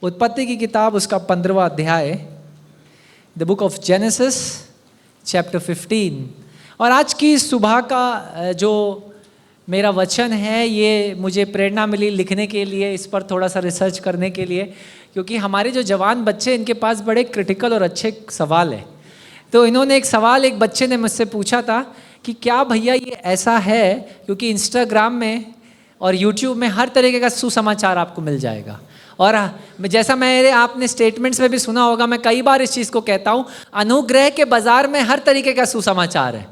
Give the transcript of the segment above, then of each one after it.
उत्पत्ति की किताब उसका 15वां अध्याय, the book of genesis chapter 15। और आज की सुबह का जो मेरा वचन है ये मुझे प्रेरणा मिली लिखने के लिए, इस पर थोड़ा सा रिसर्च करने के लिए, क्योंकि हमारे जो जवान बच्चे इनके पास बड़े क्रिटिकल और अच्छे सवाल है। तो इन्होंने एक सवाल, एक बच्चे ने मुझसे पूछा था कि क्या भैया ये ऐसा है, क्योंकि इंस्टाग्राम में और यूट्यूब में हर तरीके का सुसमाचार आपको मिल जाएगा। और जैसा मेरे आपने स्टेटमेंट्स में भी सुना होगा, मैं कई बार इस चीज़ को कहता हूँ, अनुग्रह के बाजार में हर तरीके का सुसमाचार है,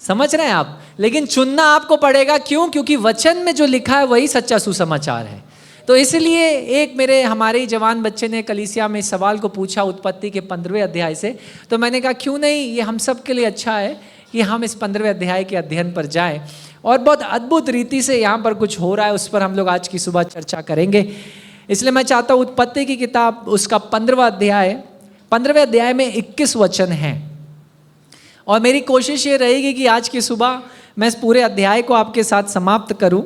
समझ रहे हैं आप। लेकिन चुनना आपको पड़ेगा, क्यों? क्योंकि वचन में जो लिखा है वही सच्चा सुसमाचार है। तो इसलिए एक हमारे जवान बच्चे ने कलीसिया में इस सवाल को पूछा उत्पत्ति के 15वें अध्याय से। तो मैंने कहा क्यों नहीं, ये हम सब के लिए अच्छा है कि हम इस 15वें अध्याय के अध्ययन पर जाएं। और बहुत अद्भुत रीति से यहाँ पर कुछ हो रहा है, उस पर हम लोग आज की सुबह चर्चा करेंगे। इसलिए मैं चाहता हूँ उत्पत्ति की किताब उसका 15वां अध्याय, 15वें अध्याय में 21 वचन हैं। और मेरी कोशिश ये रहेगी कि आज की सुबह मैं इस पूरे अध्याय को आपके साथ समाप्त करूं।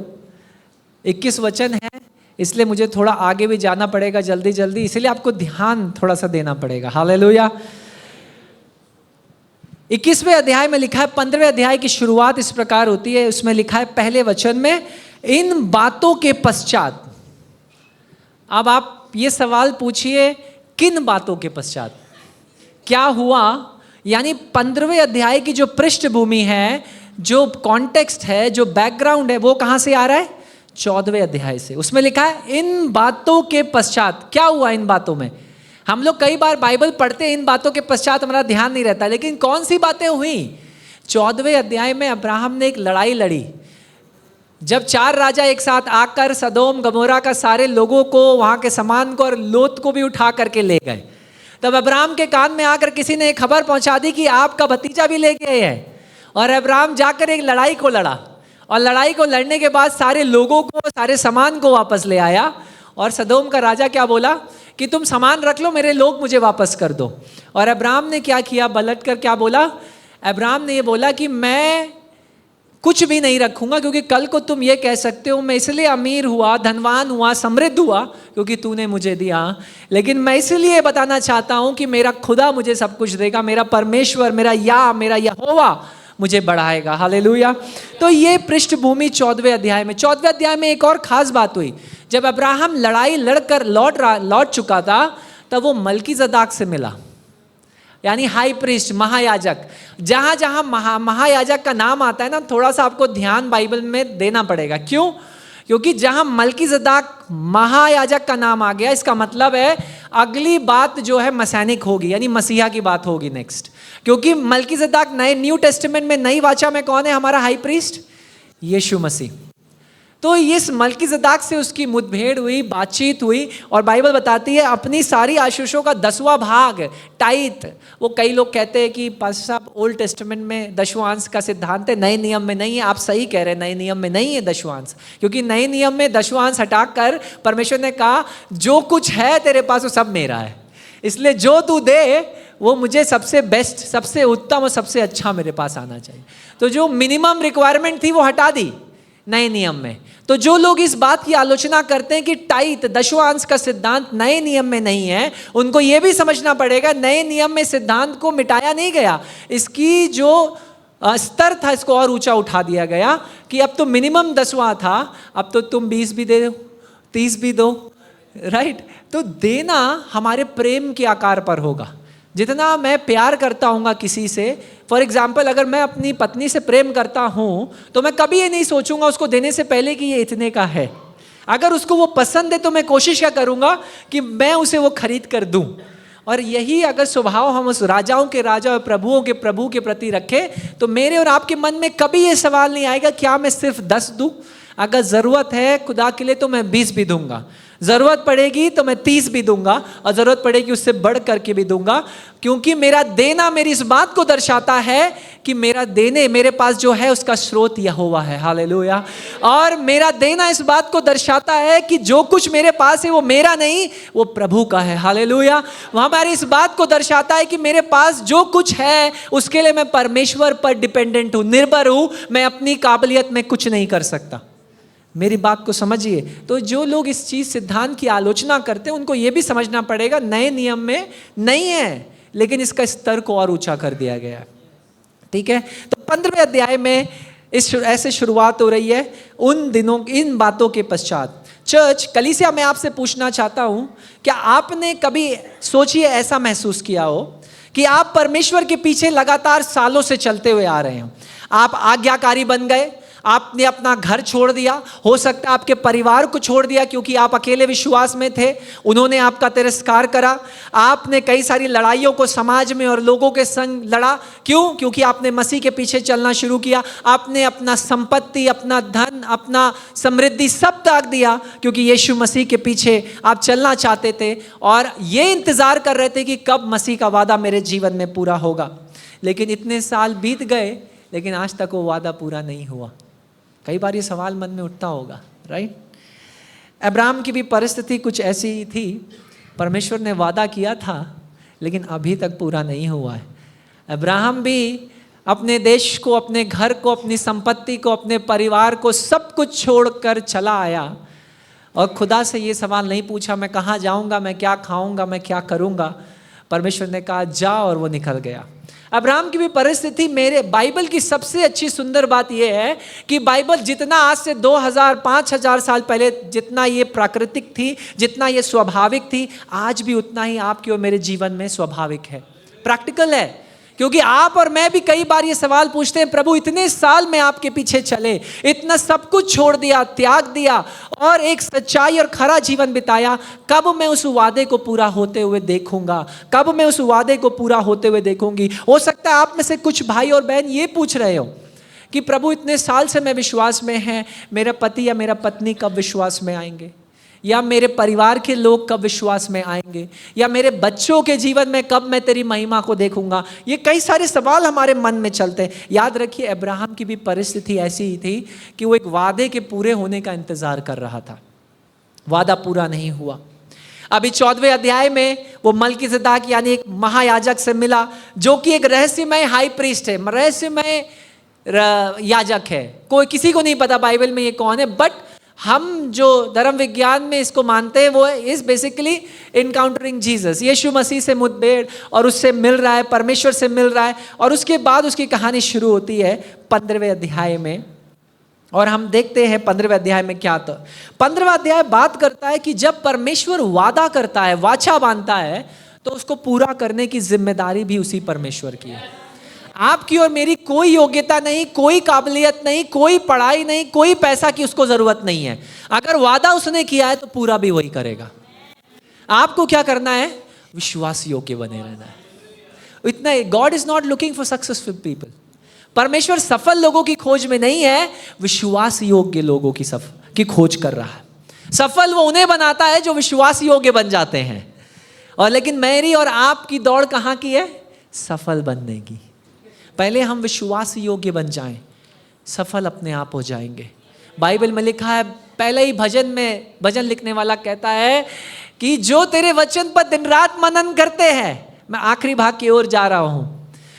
21 वचन है, इसलिए मुझे थोड़ा आगे भी जाना पड़ेगा जल्दी जल्दी, इसलिए आपको ध्यान थोड़ा सा देना पड़ेगा। हालेलुया। 21वें अध्याय में लिखा है, 15वें अध्याय की शुरुआत इस प्रकार होती है। उसमें लिखा है पहले वचन में, इन बातों के पश्चात। अब आप ये सवाल पूछिए, किन बातों के पश्चात क्या हुआ? यानी 15वें अध्याय की जो पृष्ठभूमि है, जो कॉन्टेक्स्ट है, जो बैकग्राउंड है, वो कहां से आ रहा है? 14वें अध्याय से। उसमें लिखा है इन बातों के पश्चात। क्या हुआ इन बातों में? हम लोग कई बार बाइबल पढ़ते हैं, इन बातों के पश्चात हमारा ध्यान नहीं रहता, लेकिन कौन सी बातें हुई? 14वें अध्याय में अब्राहम ने एक लड़ाई लड़ी। जब 4 राजा एक साथ आकर सदोम गमोरा का सारे लोगों को, वहां के सामान को और लोथ को भी उठा करके ले गए, तब अब्राहम के कान में आकर किसी ने खबर पहुंचा दी कि आपका भतीजा भी ले गए हैं। और अब्राहम जाकर एक लड़ाई को लड़ा, और लड़ाई को लड़ने के बाद सारे लोगों को, सारे सामान को वापस ले आया। और सदोम का राजा क्या बोला कि तुम सामान रख लो, मेरे लोग मुझे वापस कर दो। और अब्राहम ने क्या किया? पलट कर क्या बोला? अब्राहम ने ये बोला कि मैं कुछ भी नहीं रखूंगा, क्योंकि कल को तुम ये कह सकते हो मैं इसलिए अमीर हुआ, धनवान हुआ, समृद्ध हुआ क्योंकि तूने मुझे दिया, लेकिन मैं इसलिए बताना चाहता हूं कि मेरा खुदा मुझे सब कुछ देगा, मेरा परमेश्वर, मेरा यहोवा मुझे बढ़ाएगा। हालेलुया। तो ये पृष्ठभूमि 14वें अध्याय में। 14वें अध्याय में एक और खास बात हुई। जब अब्राहम लड़ाई लड़कर लौट चुका था, तब वो मल्कीजदाक से मिला, यानी हाई प्रीस्ट, महायाजक। जहां जहां महायाजक का नाम आता है ना, थोड़ा सा आपको ध्यान बाइबल में देना पड़ेगा। क्यों? क्योंकि जहां मल्कीजदाक महायाजक का नाम आ गया, इसका मतलब है अगली बात जो है मसैनिक होगी, यानी मसीहा की बात होगी नेक्स्ट। क्योंकि मल्कीजदाक न्यू टेस्टामेंट में, नई वाचा में कौन है हमारा हाई प्रीस्ट? यीशु मसीह। तो इस मल्कीजदाक से उसकी मुठभेड़ हुई, बातचीत हुई, और बाइबल बताती है अपनी सारी आशीषों का 10वां भाग, टाइथ। वो कई लोग कहते हैं कि पास्टर साहब ओल्ड टेस्टामेंट में दशवांश का सिद्धांत है, नए नियम में नहीं है। आप सही कह रहे हैं, नए नियम में नहीं है दशवांश, क्योंकि नए नियम में दशवांश हटाकर परमेश्वर ने कहा जो कुछ है तेरे पास वो सब मेरा है, इसलिए जो तू दे वो मुझे सबसे बेस्ट, सबसे उत्तम और सबसे अच्छा मेरे पास आना चाहिए। तो जो मिनिमम रिक्वायरमेंट थी वो हटा दी नए नियम में। तो जो लोग इस बात की आलोचना करते हैं कि टाइथ, दशवांश का सिद्धांत नए नियम में नहीं है, उनको यह भी समझना पड़ेगा नए नियम में सिद्धांत को मिटाया नहीं गया, इसकी जो स्तर था इसको और ऊंचा उठा दिया गया कि अब तो मिनिमम 10वां था, अब तो तुम 20 भी दे दो, 30 भी दो, राइट। तो देना हमारे प्रेम के आकार पर होगा। जितना मैं प्यार करता हूँ किसी से, फॉर एग्जाम्पल अगर मैं अपनी पत्नी से प्रेम करता हूँ तो मैं कभी ये नहीं सोचूंगा उसको देने से पहले कि ये इतने का है। अगर उसको वो पसंद है तो मैं कोशिश क्या करूँगा कि मैं उसे वो खरीद कर दूँ। और यही अगर स्वभाव हम उस राजाओं के राजा और प्रभुओं के प्रभु के प्रति रखें तो मेरे और आपके मन में कभी ये सवाल नहीं आएगा क्या मैं सिर्फ 10 दूँ। अगर ज़रूरत है खुदा के लिए तो मैं 20 भी दूंगा, ज़रूरत पड़ेगी तो मैं 30 भी दूंगा, और ज़रूरत पड़ेगी उससे बढ़ करके भी दूंगा, क्योंकि मेरा देना मेरी इस बात को दर्शाता है कि मेरा देने, मेरे पास जो है उसका स्रोत यहोवा है। हालेलुया। और मेरा देना इस बात को दर्शाता है कि जो कुछ मेरे पास है वो मेरा नहीं, वो प्रभु का है। हालेलुया। वह हमारी इस बात को दर्शाता है कि मेरे पास जो कुछ है उसके लिए मैं परमेश्वर पर डिपेंडेंट हूँ, निर्भर हूँ, मैं अपनी काबिलियत में कुछ नहीं कर सकता। मेरी बात को समझिए। तो जो लोग इस चीज सिद्धांत की आलोचना करते हैं उनको यह भी समझना पड़ेगा नए नियम में नहीं है, लेकिन इसका स्तर को और ऊंचा कर दिया गया है। ठीक है, तो 15वें अध्याय में इस ऐसे शुरुआत हो रही है उन दिनों, इन बातों के पश्चात। चर्च कलीसिया, मैं आपसे पूछना चाहता हूं, क्या आपने कभी सोचिए ऐसा महसूस किया हो कि आप परमेश्वर के पीछे लगातार सालों से चलते हुए आ रहे हो, आप आज्ञाकारी बन गए, आपने अपना घर छोड़ दिया, हो सकता है आपके परिवार को छोड़ दिया क्योंकि आप अकेले विश्वास में थे, उन्होंने आपका तिरस्कार करा, आपने कई सारी लड़ाइयों को समाज में और लोगों के संग लड़ा। क्यों? क्योंकि आपने मसीह के पीछे चलना शुरू किया। आपने अपना संपत्ति, अपना धन, अपना समृद्धि सब त्याग दिया क्योंकि यीशु मसीह के पीछे आप चलना चाहते थे और ये इंतजार कर रहे थे कि कब मसीह का वादा मेरे जीवन में पूरा होगा। लेकिन इतने साल बीत गए, लेकिन आज तक वो वादा पूरा नहीं हुआ। कई बार ये सवाल मन में उठता होगा, राइट? अब्राहम की भी परिस्थिति कुछ ऐसी ही थी। परमेश्वर ने वादा किया था लेकिन अभी तक पूरा नहीं हुआ है। अब्राहम भी अपने देश को, अपने घर को, अपनी संपत्ति को, अपने परिवार को, सब कुछ छोड़कर चला आया और खुदा से ये सवाल नहीं पूछा मैं कहाँ जाऊँगा, मैं क्या खाऊँगा, मैं क्या करूँगा। परमेश्वर ने कहा जा, और वो निकल गया। अब्राहम की भी परिस्थिति, मेरे बाइबल की सबसे अच्छी सुंदर बात यह है कि बाइबल जितना आज से 2000-5000 साल पहले जितना ये प्राकृतिक थी, जितना ये स्वाभाविक थी, आज भी उतना ही आपके और मेरे जीवन में स्वाभाविक है, प्रैक्टिकल है। क्योंकि आप और मैं भी कई बार ये सवाल पूछते हैं, प्रभु इतने साल में आपके पीछे चले, इतना सब कुछ छोड़ दिया, त्याग दिया और एक सच्चाई और खरा जीवन बिताया, कब मैं उस वादे को पूरा होते हुए देखूंगा, कब मैं उस वादे को पूरा होते हुए देखूंगी। हो सकता है आप में से कुछ भाई और बहन ये पूछ रहे हो कि प्रभु इतने साल से मैं विश्वास में है, मेरा पति या मेरा पत्नी कब विश्वास में आएंगे, या मेरे परिवार के लोग कब विश्वास में आएंगे, या मेरे बच्चों के जीवन में कब मैं तेरी महिमा को देखूंगा। ये कई सारे सवाल हमारे मन में चलते हैं। याद रखिए अब्राहम की भी परिस्थिति ऐसी ही थी कि वो एक वादे के पूरे होने का इंतजार कर रहा था, वादा पूरा नहीं हुआ। अभी 14वें अध्याय में वो मलकीसेदेक यानी एक महायाजक से मिला जो कि एक रहस्यमय हाई प्रीस्ट है, रहस्यमय याजक है, कोई किसी को नहीं पता बाइबल में ये कौन है। बट हम जो धर्म विज्ञान में इसको मानते हैं वो इज बेसिकली इनकाउंटरिंग जीसस, यीशु मसीह से मुठभेड़ और उससे मिल रहा है, परमेश्वर से मिल रहा है। और उसके बाद उसकी कहानी शुरू होती है 15वें अध्याय में, और हम देखते हैं 15वें अध्याय में क्या था। 15वां अध्याय बात करता है कि जब परमेश्वर वादा करता है, वाचा बांधता है, तो उसको पूरा करने की जिम्मेदारी भी उसी परमेश्वर की है। आपकी और मेरी कोई योग्यता नहीं, कोई काबिलियत नहीं, कोई पढ़ाई नहीं, कोई पैसा की उसको जरूरत नहीं है। अगर वादा उसने किया है तो पूरा भी वही करेगा। आपको क्या करना है? विश्वास योग्य बने रहना है, इतना ही। God is not looking for successful people. परमेश्वर सफल लोगों की खोज में नहीं है, विश्वास योग्य लोगों की खोज कर रहा है। सफल वो उन्हें बनाता है जो विश्वास योग्य बन जाते हैं। और लेकिन मेरी और आपकी दौड़ कहाँ की है? सफल बनने की। पहले हम विश्वास योग्य बन जाएं, सफल अपने आप हो जाएंगे। बाइबल में लिखा है, पहले ही भजन लिखने वाला कहता है कि जो तेरे वचन पर दिन रात मनन करते हैं, मैं आखिरी भाग की ओर जा रहा हूं,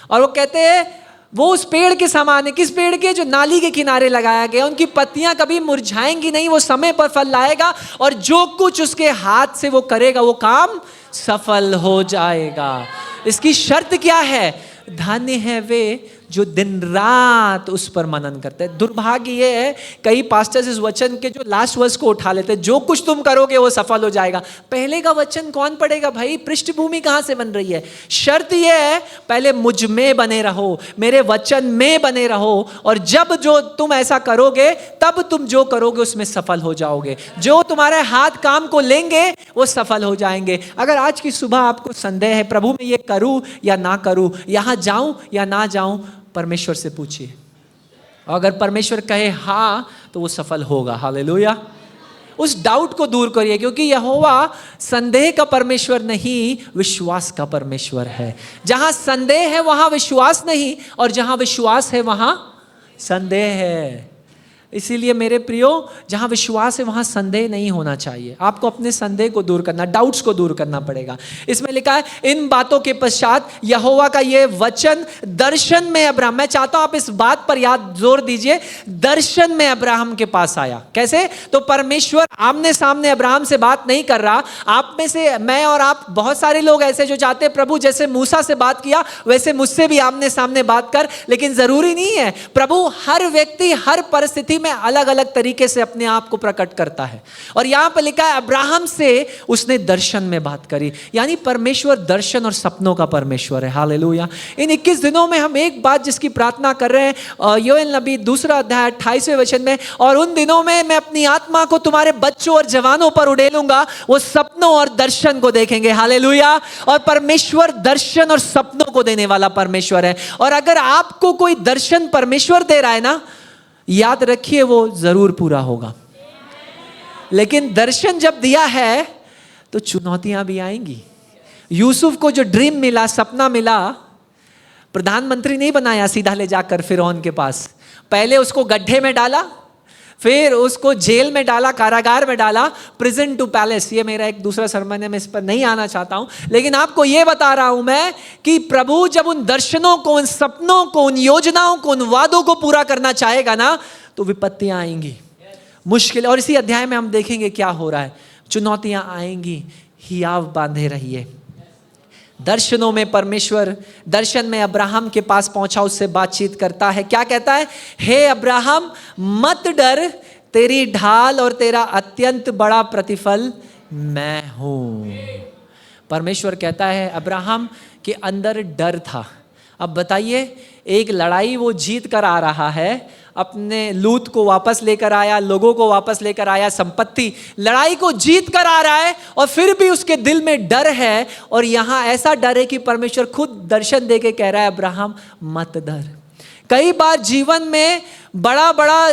और वो कहते हैं वो उस पेड़ के समान है। किस पेड़ के? जो नाली के किनारे लगाया गया, उनकी पत्तियां कभी मुरझाएंगी नहीं, वो समय पर फल लाएगा और जो कुछ उसके हाथ से वो करेगा वो काम सफल हो जाएगा। इसकी शर्त क्या है? धन्य है वे जो दिन रात उस पर मनन करते हैं। दुर्भाग्य ये है, कई पास्टर्स इस वचन के जो लास्ट वर्स को उठा लेते हैं, जो कुछ तुम करोगे वो सफल हो जाएगा। पहले का वचन कौन पढ़ेगा भाई? पृष्ठभूमि कहाँ से बन रही है? शर्त ये है, पहले मुझ में बने रहो, मेरे वचन में बने रहो, और जब जो तुम ऐसा करोगे तब तुम जो करोगे उसमें सफल हो जाओगे। जो तुम्हारे हाथ काम को लेंगे वो सफल हो जाएंगे। अगर आज की सुबह आपको संदेह है, प्रभु मैं ये करूं या ना करूं, यहां जाऊं या ना जाऊं, परमेश्वर से पूछिए। अगर परमेश्वर कहे हाँ तो वो सफल होगा। हालेलुया। उस डाउट को दूर करिए, क्योंकि यहोवा संदेह का परमेश्वर नहीं, विश्वास का परमेश्वर है। जहां संदेह है वहां विश्वास नहीं, और जहां विश्वास है वहां संदेह है। इसीलिए मेरे प्रियो, जहां विश्वास है वहां संदेह नहीं होना चाहिए। आपको अपने संदेह को दूर करना, डाउट्स को दूर करना पड़ेगा। इसमें लिखा है इन बातों के पश्चात यहोवा का ये वचन दर्शन में अब्राहम, मैं चाहता हूं आप इस बात पर याद जोर दीजिए, दर्शन में अब्राहम के पास आया। कैसे? तो परमेश्वर आमने सामने अब्राहम से बात नहीं कर रहा। आप में से मैं और आप बहुत सारे लोग ऐसे जो चाहते हैं प्रभु जैसे मूसा से बात किया वैसे मुझसे भी आमने सामने बात कर, लेकिन जरूरी नहीं है। प्रभु हर व्यक्ति हर परिस्थिति में अलग अलग तरीके से अपने आप को प्रकट करता है। और यहां पर लिखा है अब्राहम से उसने दर्शन में बात करी, यानी परमेश्वर दर्शन और सपनों का परमेश्वर है। हालेलुया। इन 21 दिनों में हम एक बात जिसकी प्रार्थना कर रहे हैं, योएल नबी 2 अध्याय 28वें वचन में, और उन दिनों में मैं अपनी आत्मा को तुम्हारे बच्चों और जवानों पर उड़ेलूंगा, वो सपनों और दर्शन को देखेंगे। हालेलुया। और परमेश्वर दर्शन और सपनों को देने वाला परमेश्वर है। और अगर आपको कोई दर्शन परमेश्वर दे रहा है ना, याद रखिए वो जरूर पूरा होगा। लेकिन दर्शन जब दिया है तो चुनौतियां भी आएंगी। यूसुफ को जो ड्रीम मिला, सपना मिला, प्रधानमंत्री नहीं बनाया सीधा ले जाकर फिरौन के पास, पहले उसको गड्ढे में डाला, फिर उसको जेल में डाला, कारागार में डाला, प्रिजन टू पैलेस। ये मेरा एक दूसरा सरमन है, मैं इस पर नहीं आना चाहता हूं, लेकिन आपको ये बता रहा हूं मैं कि प्रभु जब उन दर्शनों को, उन सपनों को, उन योजनाओं को, उन वादों को पूरा करना चाहेगा ना, तो विपत्तियां आएंगी, मुश्किल। और इसी अध्याय में हम देखेंगे क्या हो रहा है, चुनौतियां आएंगी, हियाव बांधे रहिए। दर्शनों में परमेश्वर, दर्शन में अब्राहम के पास पहुंचा, उससे बातचीत करता है। क्या कहता है? हे अब्राहम मत डर, तेरी ढाल और तेरा अत्यंत बड़ा प्रतिफल मैं हूं। परमेश्वर कहता है अब्राहम के अंदर डर था। अब बताइए, एक लड़ाई वो जीत कर आ रहा है, अपने लूत को वापस लेकर आया, लोगों को वापस लेकर आया, संपत्ति, लड़ाई को जीत कर आ रहा है, और फिर भी उसके दिल में डर है। और यहां ऐसा डर है कि परमेश्वर खुद दर्शन देके कह रहा है अब्राहम मत डर। कई बार जीवन में बड़ा बड़ा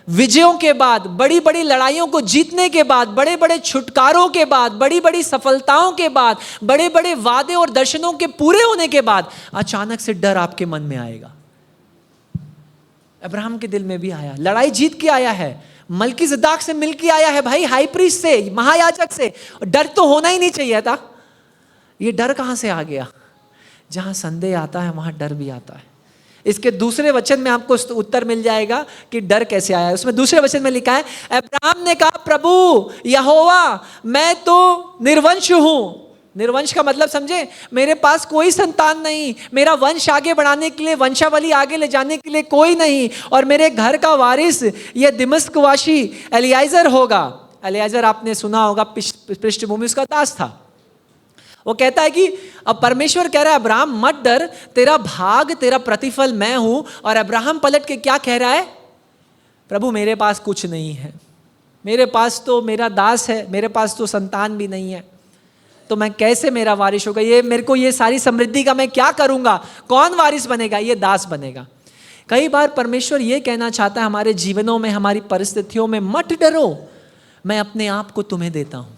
विजयों के बाद, बड़ी बड़ी लड़ाइयों को जीतने के बाद, बड़े बड़े छुटकारों के बाद, बड़ी बड़ी सफलताओं के बाद, बड़े बड़े वादे और दर्शनों के पूरे होने के बाद अचानक से डर आपके मन में आएगा। अब्राहम के दिल में भी आया, लड़ाई जीत के आया है, मल्कीज़ेदेक से मिल के आया है, भाई हाई प्रीस्ट से, महायाजक से, डर तो होना ही नहीं चाहिए था। ये डर कहां से आ गया? जहां संदेह आता है वहां डर भी आता है। इसके दूसरे वचन में आपको उत्तर मिल जाएगा कि डर कैसे आया। उसमें दूसरे वचन में लिखा है अब्राहम ने कहा प्रभु यहोवा मैं तो निर्वंश हूं। निर्वंश का मतलब समझे, मेरे पास कोई संतान नहीं, मेरा वंश आगे बढ़ाने के लिए, वंशावली आगे ले जाने के लिए कोई नहीं, और मेरे घर का वारिस ये दिमश्कवासी एलियाजर होगा। एलियाजर आपने सुना होगा, पृष्ठभूमि उसका दास था। वो कहता है कि अब परमेश्वर कह रहा है अब्राहम मत डर, तेरा भाग, तेरा प्रतिफल मैं हूं। और अब्राहम पलट के क्या कह रहा है? प्रभु मेरे पास कुछ नहीं है, मेरे पास तो मेरा दास है, मेरे पास तो संतान भी नहीं है, तो मैं कैसे मेरा वारिस होगा? ये मेरे को ये सारी समृद्धि का मैं क्या करूंगा? कौन वारिस बनेगा? ये दास बनेगा। कई बार परमेश्वर ये कहना चाहता है हमारे जीवनों में, हमारी परिस्थितियों में, मत डरो, मैं अपने आप को तुम्हें देता हूं।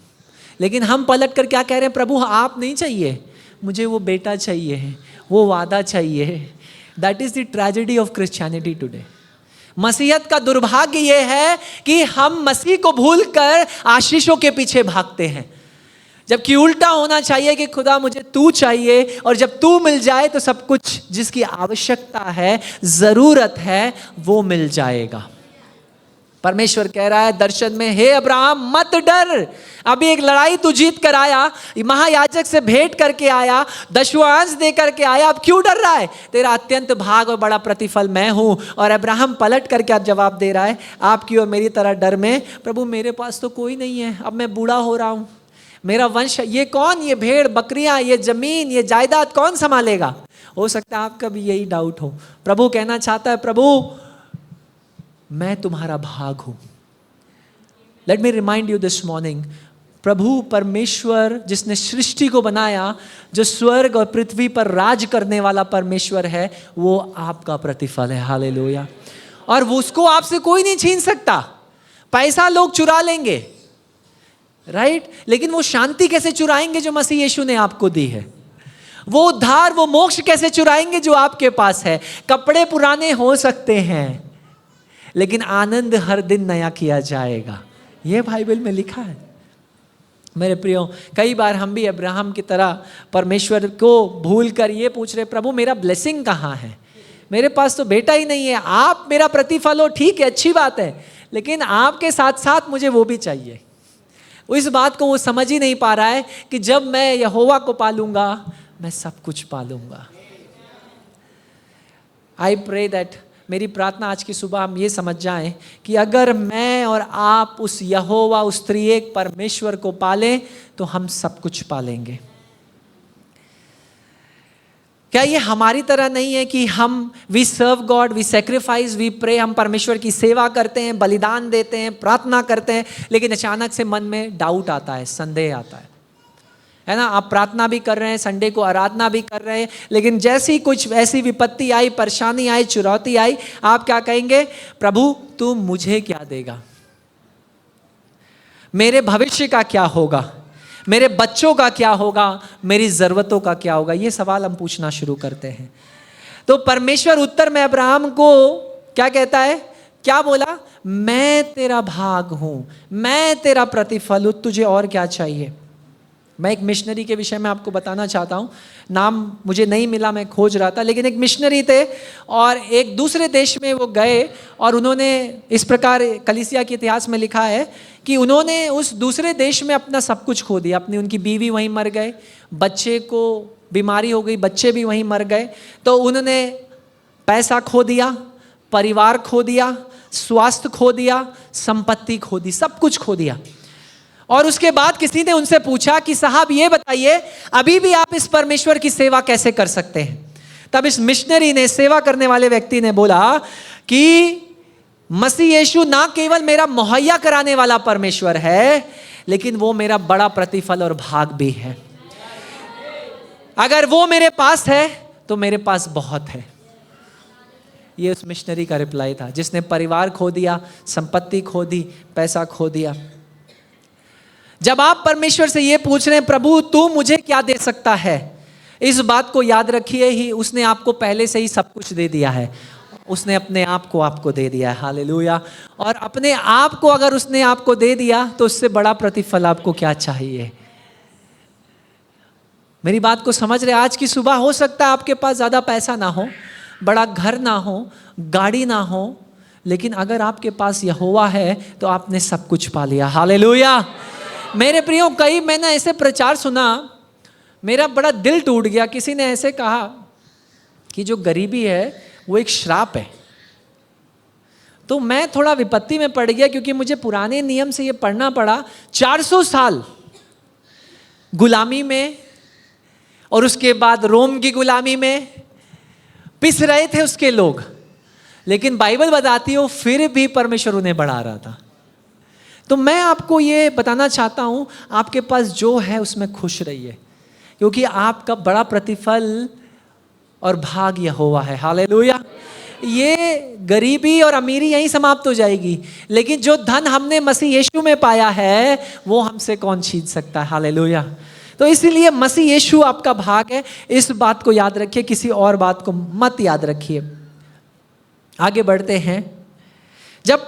लेकिन हम पलट कर क्या कह रहे हैं? प्रभु आप नहीं चाहिए, मुझे वो बेटा चाहिए, वो वादा चाहिए। That is the tragedy of Christianity today. मसीहत का दुर्भाग्य ये है कि हम मसीह को भूलकर आशीषों के पीछे भागते हैं, जबकि उल्टा होना चाहिए कि खुदा मुझे तू चाहिए, और जब तू मिल जाए तो सब कुछ जिसकी आवश्यकता है, जरूरत है, वो मिल जाएगा। परमेश्वर कह रहा है दर्शन में, हे अब्राहम मत डर, अभी एक लड़ाई तू जीत कर आया, महायाजक से भेंट करके आया, दशवांश दे करके आया, अब क्यों डर रहा है? तेरा अत्यंत भाग और बड़ा प्रतिफल मैं हूं। और अब्राहम पलट करके अब जवाब दे रहा है, आपकी और मेरी तरह डर में, प्रभु मेरे पास तो कोई नहीं है, अब मैं बूढ़ा हो रहा हूं, मेरा वंश ये कौन, ये भेड़ बकरियां, ये जमीन, ये जायदाद कौन संभालेगा? हो सकता है आपका भी यही डाउट हो। प्रभु कहना चाहता है, प्रभु मैं तुम्हारा भाग हूं। Let me remind you this morning, प्रभु परमेश्वर जिसने सृष्टि को बनाया, जो स्वर्ग और पृथ्वी पर राज करने वाला परमेश्वर है, वो आपका प्रतिफल है। हालेलुया। और वो उसको आपसे कोई नहीं छीन सकता। पैसा लोग चुरा लेंगे, राइट, लेकिन वो शांति कैसे चुराएंगे जो मसीह यीशु ने आपको दी है? वो उद्धार, वो मोक्ष कैसे चुराएंगे जो आपके पास है? कपड़े पुराने हो सकते हैं, लेकिन आनंद हर दिन नया किया जाएगा। ये बाइबल में लिखा है। मेरे प्रियो, कई बार हम भी अब्राहम की तरह परमेश्वर को भूल कर ये पूछ रहे, प्रभु मेरा ब्लेसिंग कहाँ है, मेरे पास तो बेटा ही नहीं है, आप मेरा प्रतिफल हो, ठीक है अच्छी बात है, लेकिन आपके साथ साथ मुझे वो भी चाहिए। इस बात को वो समझ ही नहीं पा रहा है कि जब मैं यहोवा को पालूंगा मैं सब कुछ पालूंगा। आई प्रे दैट, मेरी प्रार्थना आज की सुबह हम ये समझ जाएं कि अगर मैं और आप उस यहोवा, उस त्रिएक परमेश्वर को पालें तो हम सब कुछ पालेंगे। क्या ये हमारी तरह नहीं है कि हम we serve God, we sacrifice, we pray, हम परमेश्वर की सेवा करते हैं, बलिदान देते हैं, प्रार्थना करते हैं, लेकिन अचानक से मन में डाउट आता है, संदेह आता है ना। आप प्रार्थना भी कर रहे हैं, संडे को आराधना भी कर रहे हैं, लेकिन जैसी कुछ ऐसी विपत्ति आई, परेशानी आई, चुनौती आई, आप क्या कहेंगे, प्रभु तू मुझे क्या देगा, मेरे भविष्य का क्या होगा, मेरे बच्चों का क्या होगा, मेरी ज़रूरतों का क्या होगा। ये सवाल हम पूछना शुरू करते हैं। तो परमेश्वर उत्तर में अब्राहम को क्या कहता है, क्या बोला, मैं तेरा भाग हूं, मैं तेरा प्रतिफल हूं, तुझे और क्या चाहिए। मैं एक मिशनरी के विषय में आपको बताना चाहता हूँ, नाम मुझे नहीं मिला, मैं खोज रहा था, लेकिन एक मिशनरी थे और एक दूसरे देश में वो गए और उन्होंने इस प्रकार कलीसिया के इतिहास में लिखा है कि उन्होंने उस दूसरे देश में अपना सब कुछ खो दिया। अपनी उनकी बीवी वहीं मर गए, बच्चे को बीमारी हो गई, बच्चे भी वहीं मर गए, तो उन्होंने पैसा खो दिया, परिवार खो दिया, स्वास्थ्य खो दिया, संपत्ति खो दी, सब कुछ खो दिया। और उसके बाद किसी ने उनसे पूछा कि साहब ये बताइए, अभी भी आप इस परमेश्वर की सेवा कैसे कर सकते हैं। तब इस मिशनरी ने, सेवा करने वाले व्यक्ति ने बोला कि मसीह यीशु ना केवल मेरा मुहैया कराने वाला परमेश्वर है, लेकिन वो मेरा बड़ा प्रतिफल और भाग भी है। अगर वो मेरे पास है तो मेरे पास बहुत है। ये उस मिशनरी का रिप्लाई था, जिसने परिवार खो दिया, संपत्ति खो दी, पैसा खो दिया। जब आप परमेश्वर से ये पूछ रहे हैं, प्रभु तू मुझे क्या दे सकता है, इस बात को याद रखिए ही, उसने आपको पहले से ही सब कुछ दे दिया है। उसने अपने आप को आपको दे दिया है। हालेलुया। और अपने आप को अगर उसने आपको दे दिया तो उससे बड़ा प्रतिफल आपको क्या चाहिए। मेरी बात को समझ रहे? आज की सुबह हो सकता है आपके पास ज़्यादा पैसा ना हो, बड़ा घर ना हो, गाड़ी ना हो, लेकिन अगर आपके पास यहोवा है तो आपने सब कुछ पा लिया। हालेलुया। मेरे प्रियो, कई मैंने ऐसे प्रचार सुना, मेरा बड़ा दिल टूट गया। किसी ने ऐसे कहा कि जो गरीबी है वो एक श्राप है। तो मैं थोड़ा विपत्ति में पड़ गया, क्योंकि मुझे पुराने नियम से ये पढ़ना पड़ा। 400 साल गुलामी में और उसके बाद रोम की गुलामी में पिस रहे थे उसके लोग, लेकिन बाइबल बताती हो फिर भी परमेश्वर उन्हें बढ़ा रहा था। तो मैं आपको ये बताना चाहता हूं, आपके पास जो है उसमें खुश रहिए, क्योंकि आपका बड़ा प्रतिफल और भाग यहोवा है। हालेलुया। ये गरीबी और अमीरी यहीं समाप्त हो जाएगी, लेकिन जो धन हमने मसीह यीशु में पाया है वो हमसे कौन छीन सकता है। हालेलुया। तो इसीलिए मसीह यीशु आपका भाग है, इस बात को याद रखिए, किसी और बात को मत याद रखिए। आगे बढ़ते हैं। जब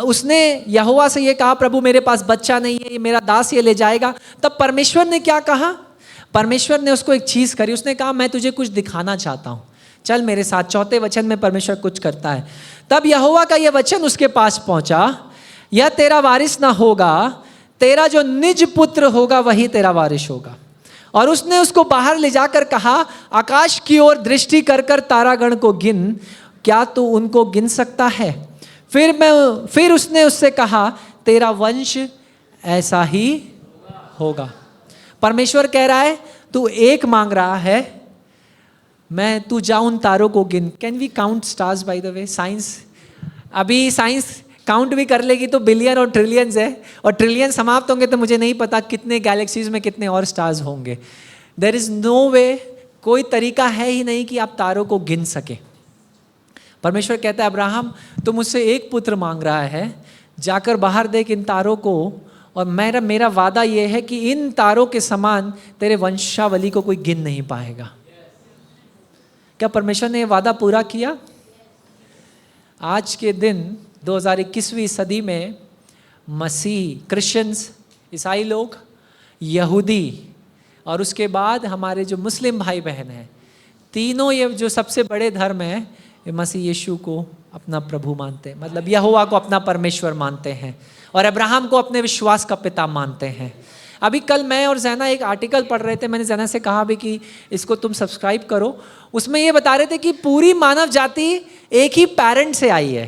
उसने यहोवा से ये कहा, प्रभु मेरे पास बच्चा नहीं है, ये मेरा दास ये ले जाएगा, तब परमेश्वर ने क्या कहा? परमेश्वर ने उसको एक चीज़ करी। उसने कहा, मैं तुझे कुछ दिखाना चाहता हूँ, चल मेरे साथ। 4 वचन में परमेश्वर कुछ करता है। तब यहोवा का यह वचन उसके पास पहुँचा, यह तेरा वारिस ना होगा, तेरा जो निज पुत्र होगा वही तेरा वारिस होगा। और उसने उसको बाहर ले जाकर कहा, आकाश की ओर दृष्टि कर कर तारागण को गिन, क्या तू उनको गिन सकता है? फिर उसने उससे कहा, तेरा वंश ऐसा ही होगा। परमेश्वर कह रहा है, तू एक मांग रहा है, तू जा उन तारों को गिन। Can we count stars by the way? अभी साइंस काउंट भी कर लेगी तो बिलियन और ट्रिलियंस है, और ट्रिलियन समाप्त होंगे तो मुझे नहीं पता कितने गैलेक्सीज में कितने और स्टार्स होंगे। देयर इज नो वे, कोई तरीका है ही नहीं कि आप तारों को गिन सके। परमेश्वर कहता है, अब्राहम तू मुझसे एक पुत्र मांग रहा है, जाकर बाहर देख इन तारों को, और मेरा वादा यह है कि इन तारों के समान तेरे वंशावली को कोई गिन नहीं पाएगा। क्या परमेश्वर ने यह वादा पूरा किया? आज के दिन 2021वीं सदी में मसीह, क्रिश्चियंस, ईसाई लोग, यहूदी और उसके बाद हमारे जो मुस्लिम भाई बहन हैं, तीनों ये जो सबसे बड़े धर्म हैं, ये मसीह यीशु को अपना प्रभु मानते हैं, मतलब यहोवा को अपना परमेश्वर मानते हैं और अब्राहम को अपने विश्वास का पिता मानते हैं। अभी कल मैं और जैना एक आर्टिकल पढ़ रहे थे, मैंने जैना से कहा भी कि इसको तुम सब्सक्राइब करो। उसमें ये बता रहे थे कि पूरी मानव जाति एक ही पेरेंट से आई है।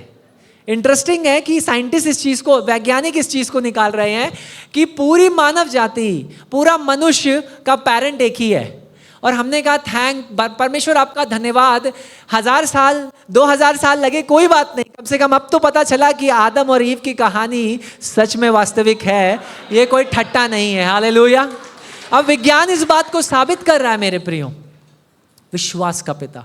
इंटरेस्टिंग है कि साइंटिस्ट इस चीज़ को, वैज्ञानिक इस चीज़ को निकाल रहे हैं कि पूरी मानव जाति, पूरा मनुष्य का पेरेंट एक ही है। और हमने कहा थैंक परमेश्वर, आपका धन्यवाद, 1000 साल 2000 साल लगे कोई बात नहीं, कम से कम अब तो पता चला कि आदम और ईव की कहानी सच में वास्तविक है, ये कोई ठट्टा नहीं है। हालेलुया। अब विज्ञान इस बात को साबित कर रहा है मेरे प्रियो, विश्वास का पिता।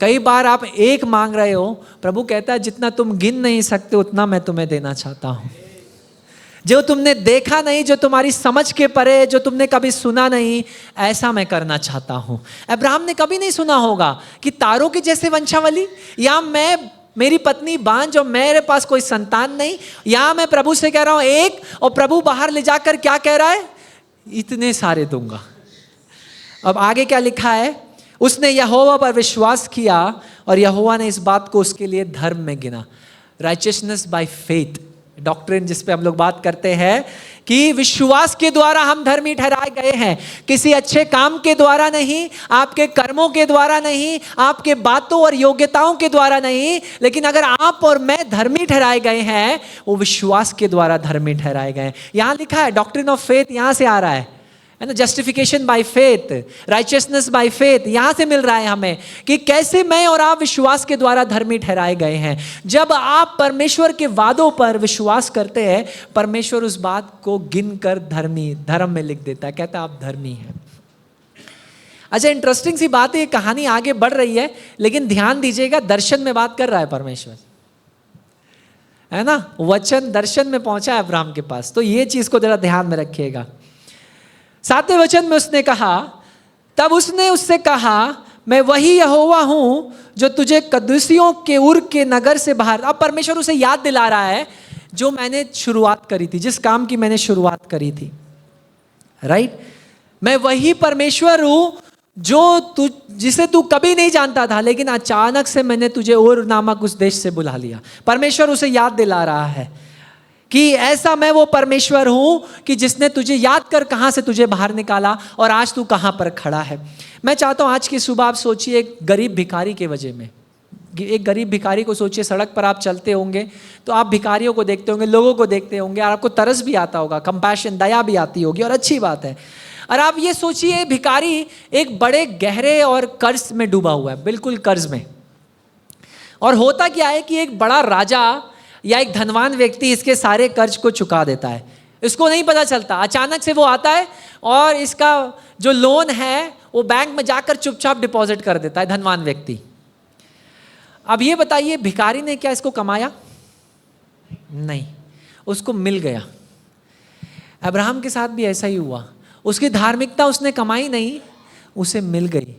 कई बार आप एक मांग रहे हो, प्रभु कहता है जितना तुम गिन नहीं सकते उतना मैं तुम्हें देना चाहता हूं। जो तुमने देखा नहीं, जो तुम्हारी समझ के परे, जो तुमने कभी सुना नहीं, ऐसा मैं करना चाहता हूं। अब्राहम ने कभी नहीं सुना होगा कि तारों की जैसे वंशावली, या मैं, मेरी पत्नी बांझ और मेरे पास कोई संतान नहीं, या मैं प्रभु से कह रहा हूं एक, और प्रभु बाहर ले जाकर क्या कह रहा है, इतने सारे दूंगा। अब आगे क्या लिखा है, उसने यहोवा पर विश्वास किया और यहोवा ने इस बात को उसके लिए धर्म में गिना। राइचियसनेस बाय फेथ, डॉक्ट्रिन जिस पे हम लोग बात करते हैं कि विश्वास के द्वारा हम धर्मी ठहराए गए हैं, किसी अच्छे काम के द्वारा नहीं, आपके कर्मों के द्वारा नहीं, आपके बातों और योग्यताओं के द्वारा नहीं, लेकिन अगर आप और मैं धर्मी ठहराए गए हैं, वो विश्वास के द्वारा धर्मी ठहराए गए हैं। यहां लिखा है डॉक्ट्रिन ऑफ फेथ, यहां से आ रहा है ना, justification by faith, righteousness by faith, यहां से मिल रहा है हमें कि कैसे मैं और आप विश्वास के द्वारा धर्मी ठहराए गए हैं। जब आप परमेश्वर के वादों पर विश्वास करते हैं, परमेश्वर उस बात को गिनकर धर्म में लिख देता है, कहता है आप धर्मी हैं। अच्छा, इंटरेस्टिंग सी बात है, ये कहानी आगे बढ़ रही है, लेकिन ध्यान दीजिएगा, दर्शन में बात कर रहा है परमेश्वर, है ना, वचन दर्शन में पहुंचा है अब्राहम के पास। तो ये चीज को जरा ध्यान में रखिएगा। 7वें वचन में उसने कहा, तब उसने उससे कहा, मैं वही यहोवा हूं जो तुझे कदूसियों के उर के नगर से बाहर। अब परमेश्वर उसे याद दिला रहा है जो मैंने शुरुआत करी थी, जिस काम की मैंने शुरुआत करी थी, राइट। मैं वही परमेश्वर हूं जो जिसे तू कभी नहीं जानता था, लेकिन अचानक से मैंने तुझे उर नामक उस देश से बुला लिया। परमेश्वर उसे याद दिला रहा है कि ऐसा मैं वो परमेश्वर हूं कि जिसने तुझे याद कर कहां से तुझे बाहर निकाला और आज तू कहां पर खड़ा है। मैं चाहता हूं आज की सुबह आप सोचिए एक गरीब भिखारी के वजह में, एक गरीब भिखारी को सोचिए। सड़क पर आप चलते होंगे तो आप भिखारियों को देखते होंगे, लोगों को देखते होंगे, और आपको तरस भी आता होगा, कंपैशन, दया भी आती होगी, और अच्छी बात है। और आप ये सोचिए भिखारी एक बड़े गहरे और कर्ज में डूबा हुआ है, बिल्कुल कर्ज में। और होता क्या है कि एक बड़ा राजा या एक धनवान व्यक्ति इसके सारे कर्ज को चुका देता है, इसको नहीं पता चलता। अचानक से वो आता है और इसका जो लोन है वो बैंक में जाकर चुपचाप डिपॉजिट कर देता है धनवान व्यक्ति। अब ये बताइए, भिखारी ने क्या इसको कमाया? नहीं, उसको मिल गया। अब्राहम के साथ भी ऐसा ही हुआ, उसकी धार्मिकता उसने कमाई नहीं, उसे मिल गई।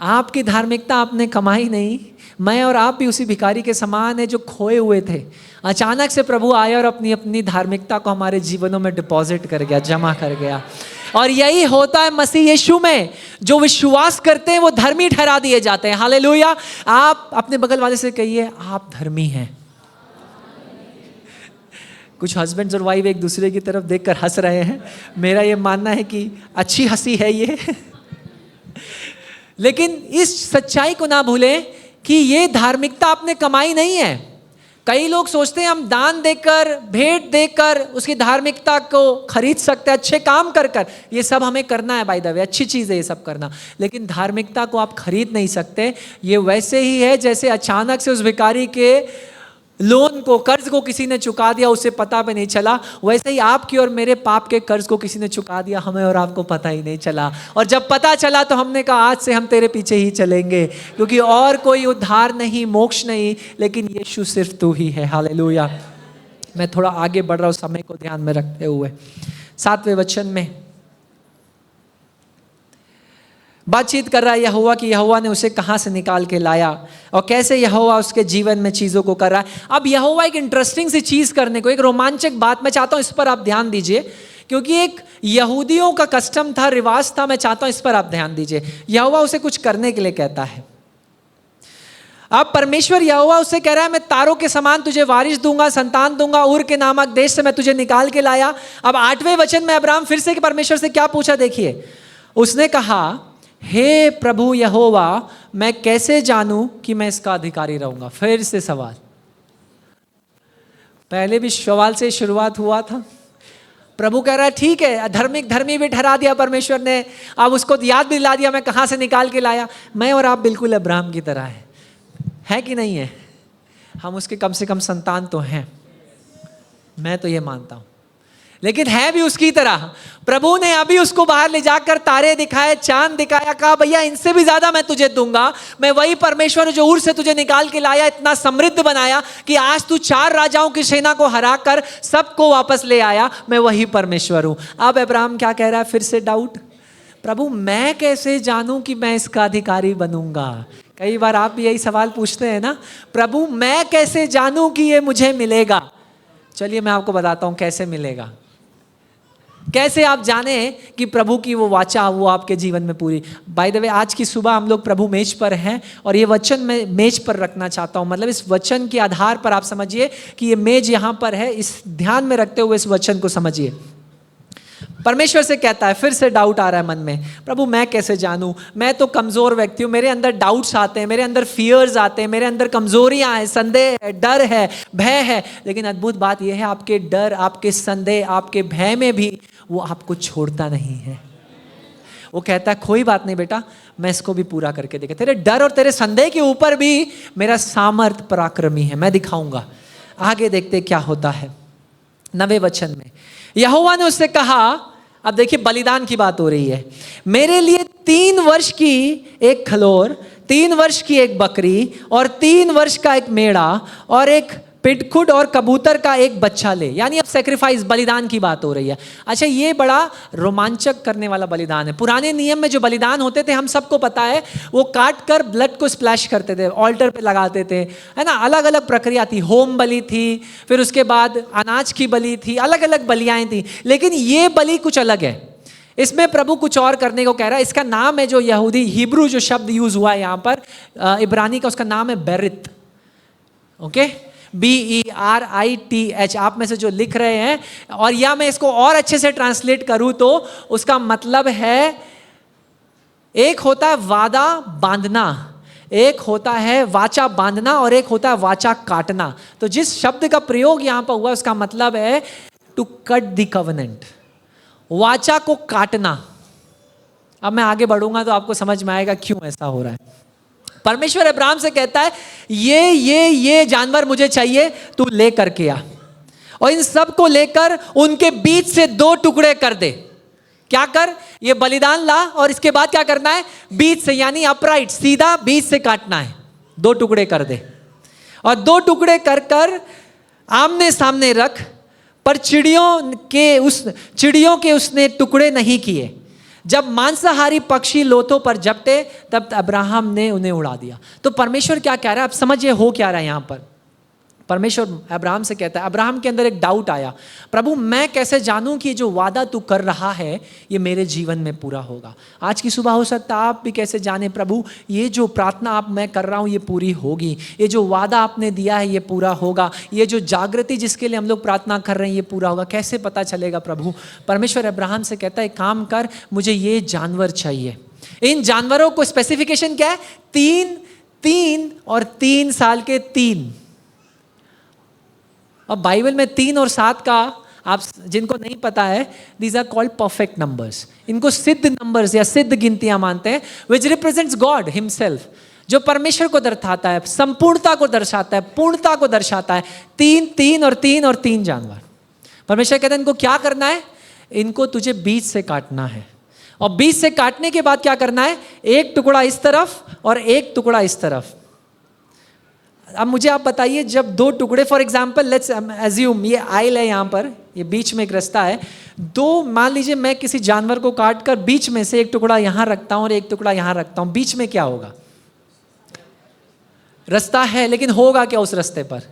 आपकी धार्मिकता आपने कमाई नहीं, मैं और आप भी उसी भिखारी के समान है जो खोए हुए थे। अचानक से प्रभु आया और अपनी अपनी धार्मिकता को हमारे जीवनों में डिपॉजिट कर गया, जमा कर गया। और यही होता है मसीह यीशु में, जो विश्वास करते हैं वो धर्मी ठहरा दिए जाते हैं। हालेलुया। आप अपने बगल वाले से कहिए, आप धर्मी हैं। कुछ हस्बैंड्स और वाइफ एक दूसरे की तरफ देखकर हंस रहे हैं, मेरा ये मानना है कि अच्छी हंसी है ये। लेकिन इस सच्चाई को ना भूलें कि ये धार्मिकता आपने कमाई नहीं है। कई लोग सोचते हैं हम दान देकर, भेंट देकर उसकी धार्मिकता को खरीद सकते हैं, अच्छे काम कर कर। ये सब हमें करना है, बाय द वे, अच्छी चीज़ है ये सब करना, लेकिन धार्मिकता को आप खरीद नहीं सकते। ये वैसे ही है जैसे अचानक से उस भिखारी के लोन को, कर्ज को किसी ने चुका दिया, उसे पता भी नहीं चला। वैसे ही आपकी और मेरे पाप के कर्ज को किसी ने चुका दिया, हमें और आपको पता ही नहीं चला। और जब पता चला तो हमने कहा आज से हम तेरे पीछे ही चलेंगे, क्योंकि और कोई उद्धार नहीं, मोक्ष नहीं, लेकिन यीशु सिर्फ तू ही है। हालेलुया। मैं थोड़ा आगे बढ़ रहा हूँ समय को ध्यान में रखते हुए। 7वें वचन में, बातचीत कर रहा है यहोवा कि यहोवा ने उसे कहाँ से निकाल के लाया और कैसे यहोवा उसके जीवन में चीज़ों को कर रहा है। अब यहोवा एक इंटरेस्टिंग सी चीज़ करने को, एक रोमांचक बात, मैं चाहता हूँ इस पर आप ध्यान दीजिए, क्योंकि एक यहूदियों का कस्टम था, रिवाज था, मैं चाहता हूँ इस पर आप ध्यान दीजिए। यहोवा उसे कुछ करने के लिए कहता है। अब परमेश्वर यहोवा उससे कह रहा है मैं तारों के समान तुझे वारिस दूंगा, संतान दूंगा, उर के नामक देश से मैं तुझे निकाल के लाया। अब 8वें वचन में अब्राहम फिर से परमेश्वर से क्या पूछा, देखिए, उसने कहा हे प्रभु यहोवा मैं कैसे जानूं कि मैं इसका अधिकारी रहूंगा। फिर से सवाल, पहले भी सवाल से शुरुआत हुआ था। प्रभु कह रहा है ठीक है, धार्मिक धर्मी भी ठहरा दिया परमेश्वर ने, अब उसको याद दिला दिया मैं कहां से निकाल के लाया। मैं और आप बिल्कुल अब्राहम की तरह है कि नहीं है? हम उसके कम से कम संतान तो हैं, मैं तो ये मानता हूं, लेकिन है भी उसकी तरह। प्रभु ने अभी उसको बाहर ले जाकर तारे दिखाए, चांद दिखाया, कहा भैया इनसे भी ज्यादा मैं तुझे दूंगा। मैं वही परमेश्वर जो उर से तुझे निकाल के लाया, इतना समृद्ध बनाया कि आज तू 4 राजाओं की सेना को हराकर सबको वापस ले आया, मैं वही परमेश्वर हूं। अब अब्राहम क्या कह रहा है, फिर से डाउट, प्रभु मैं कैसे जानूं कि मैं इसका अधिकारी बनूंगा। कई बार आप भी यही सवाल पूछते हैं ना, प्रभु मैं कैसे जानूं कि ये मुझे मिलेगा। चलिए मैं आपको बताता हूं कैसे मिलेगा, कैसे आप जाने कि प्रभु की वो वाचा वो आपके जीवन में पूरी। बाय द वे आज की सुबह हम लोग प्रभु मेज पर हैं और ये वचन मैं मेज पर रखना चाहता हूं, मतलब इस वचन के आधार पर आप समझिए कि ये मेज यहां पर है, इस ध्यान में रखते हुए इस वचन को समझिए। परमेश्वर से कहता है, फिर से डाउट आ रहा है मन में, प्रभु मैं कैसे जानूं, मैं तो कमजोर व्यक्ति हूं, मेरे अंदर डाउट्स आते हैं, मेरे अंदर फियर्स आते हैं, मेरे अंदर कमजोरियां हैं, संदेह है, डर है, भय है। लेकिन अद्भुत बात यह है आपके डर, आपके संदेह, आपके भय में भी वो आपको छोड़ता नहीं है। वो कहता है कोई बात नहीं बेटा, मैं इसको भी पूरा करके देखा, तेरे डर और तेरे संदेह के ऊपर भी मेरा सामर्थ पराक्रमी है, मैं दिखाऊंगा। आगे देखते क्या होता है। 9वें वचन में यहोवा ने उससे कहा, अब देखिए बलिदान की बात हो रही है, मेरे लिए 3 वर्ष की एक खलोर, 3 वर्ष की एक बकरी और 3 वर्ष का एक मेढ़ा और एक पिटखुड और कबूतर का एक बच्चा ले। यानी अब सेक्रीफाइस, बलिदान की बात हो रही है। अच्छा, ये बड़ा रोमांचक करने वाला बलिदान है। पुराने नियम में जो बलिदान होते थे हम सबको पता है, वो काट कर ब्लड को स्प्लैश करते थे, ऑल्टर पे लगाते थे, है ना। अलग अलग प्रक्रिया थी, होम बलि थी, फिर उसके बाद अनाज की बलि थी, अलग अलग बलियाएं थी। लेकिन ये बलि कुछ अलग है, इसमें प्रभु कुछ और करने को कह रहा है। इसका नाम है, जो यहूदी हिब्रू जो शब्द यूज हुआ है यहाँ पर इब्रानी का, उसका नाम है बेरित। Okay, BERITH। आप में से जो लिख रहे हैं, और या मैं इसको और अच्छे से ट्रांसलेट करूं तो उसका मतलब है, एक होता है वादा बांधना, एक होता है वाचा बांधना और एक होता है वाचा काटना। तो जिस शब्द का प्रयोग यहां पर हुआ उसका मतलब है टू कट द कवेनेंट, वाचा को काटना। अब मैं आगे बढ़ूंगा तो आपको समझ में आएगा क्यों ऐसा हो रहा है। परमेश्वर अब्राहम से कहता है ये जानवर मुझे चाहिए, तू ले करके आ, और इन सब को लेकर उनके बीच से 2 टुकड़े कर दे। क्या कर, ये बलिदान ला और इसके बाद क्या करना है, बीच से, यानी अपराइट, सीधा बीच से काटना है, 2 टुकड़े कर दे। और 2 टुकड़े कर कर आमने सामने रख, पर चिड़ियों के उसने टुकड़े नहीं किए। जब मांसाहारी पक्षी लोथों पर झपटे तब अब्राहम ने उन्हें उड़ा दिया। तो परमेश्वर क्या कह रहा है, अब समझिए हो क्या रहा है यहां पर। परमेश्वर अब्राहम से कहता है, अब्राहम के अंदर एक डाउट आया, प्रभु मैं कैसे जानूं कि जो वादा तू कर रहा है ये मेरे जीवन में पूरा होगा। आज की सुबह हो सकता है आप भी कैसे जाने, प्रभु ये जो प्रार्थना आप मैं कर रहा हूं ये पूरी होगी, ये जो वादा आपने दिया है ये पूरा होगा, ये जो जागृति जिसके लिए हम लोग प्रार्थना कर रहे हैं ये पूरा होगा। कैसे पता चलेगा प्रभु? परमेश्वर अब्राहम से कहता है, काम कर, मुझे ये जानवर चाहिए। इन जानवरों को स्पेसिफिकेशन क्या है, 3 और 3 साल के 3। अब बाइबल में 3 और 7 का, आप जिनको नहीं पता है, these are called perfect numbers. इनको सिद्ध नंबर्स या सिद्ध गिनतियां मानते हैं, विच रिप्रेजेंट्स गॉड हिमसेल्फ, जो परमेश्वर को दर्शाता है, संपूर्णता को दर्शाता है, पूर्णता को दर्शाता है। 3 और 3 जानवर। परमेश्वर कहते हैं इनको क्या करना है, इनको तुझे बीच से काटना है, और बीच से काटने के बाद क्या करना है, एक टुकड़ा इस तरफ और एक टुकड़ा इस तरफ। अब मुझे आप बताइए, जब 2 टुकड़े, फॉर एग्जाम्पल लेट्स अज्यूम ये आइल है, यहाँ पर ये बीच में एक रास्ता है, दो, मान लीजिए मैं किसी जानवर को काट कर बीच में से एक टुकड़ा यहां रखता हूं और एक टुकड़ा यहां रखता हूं, बीच में क्या होगा? रास्ता है, लेकिन होगा क्या उस रास्ते पर?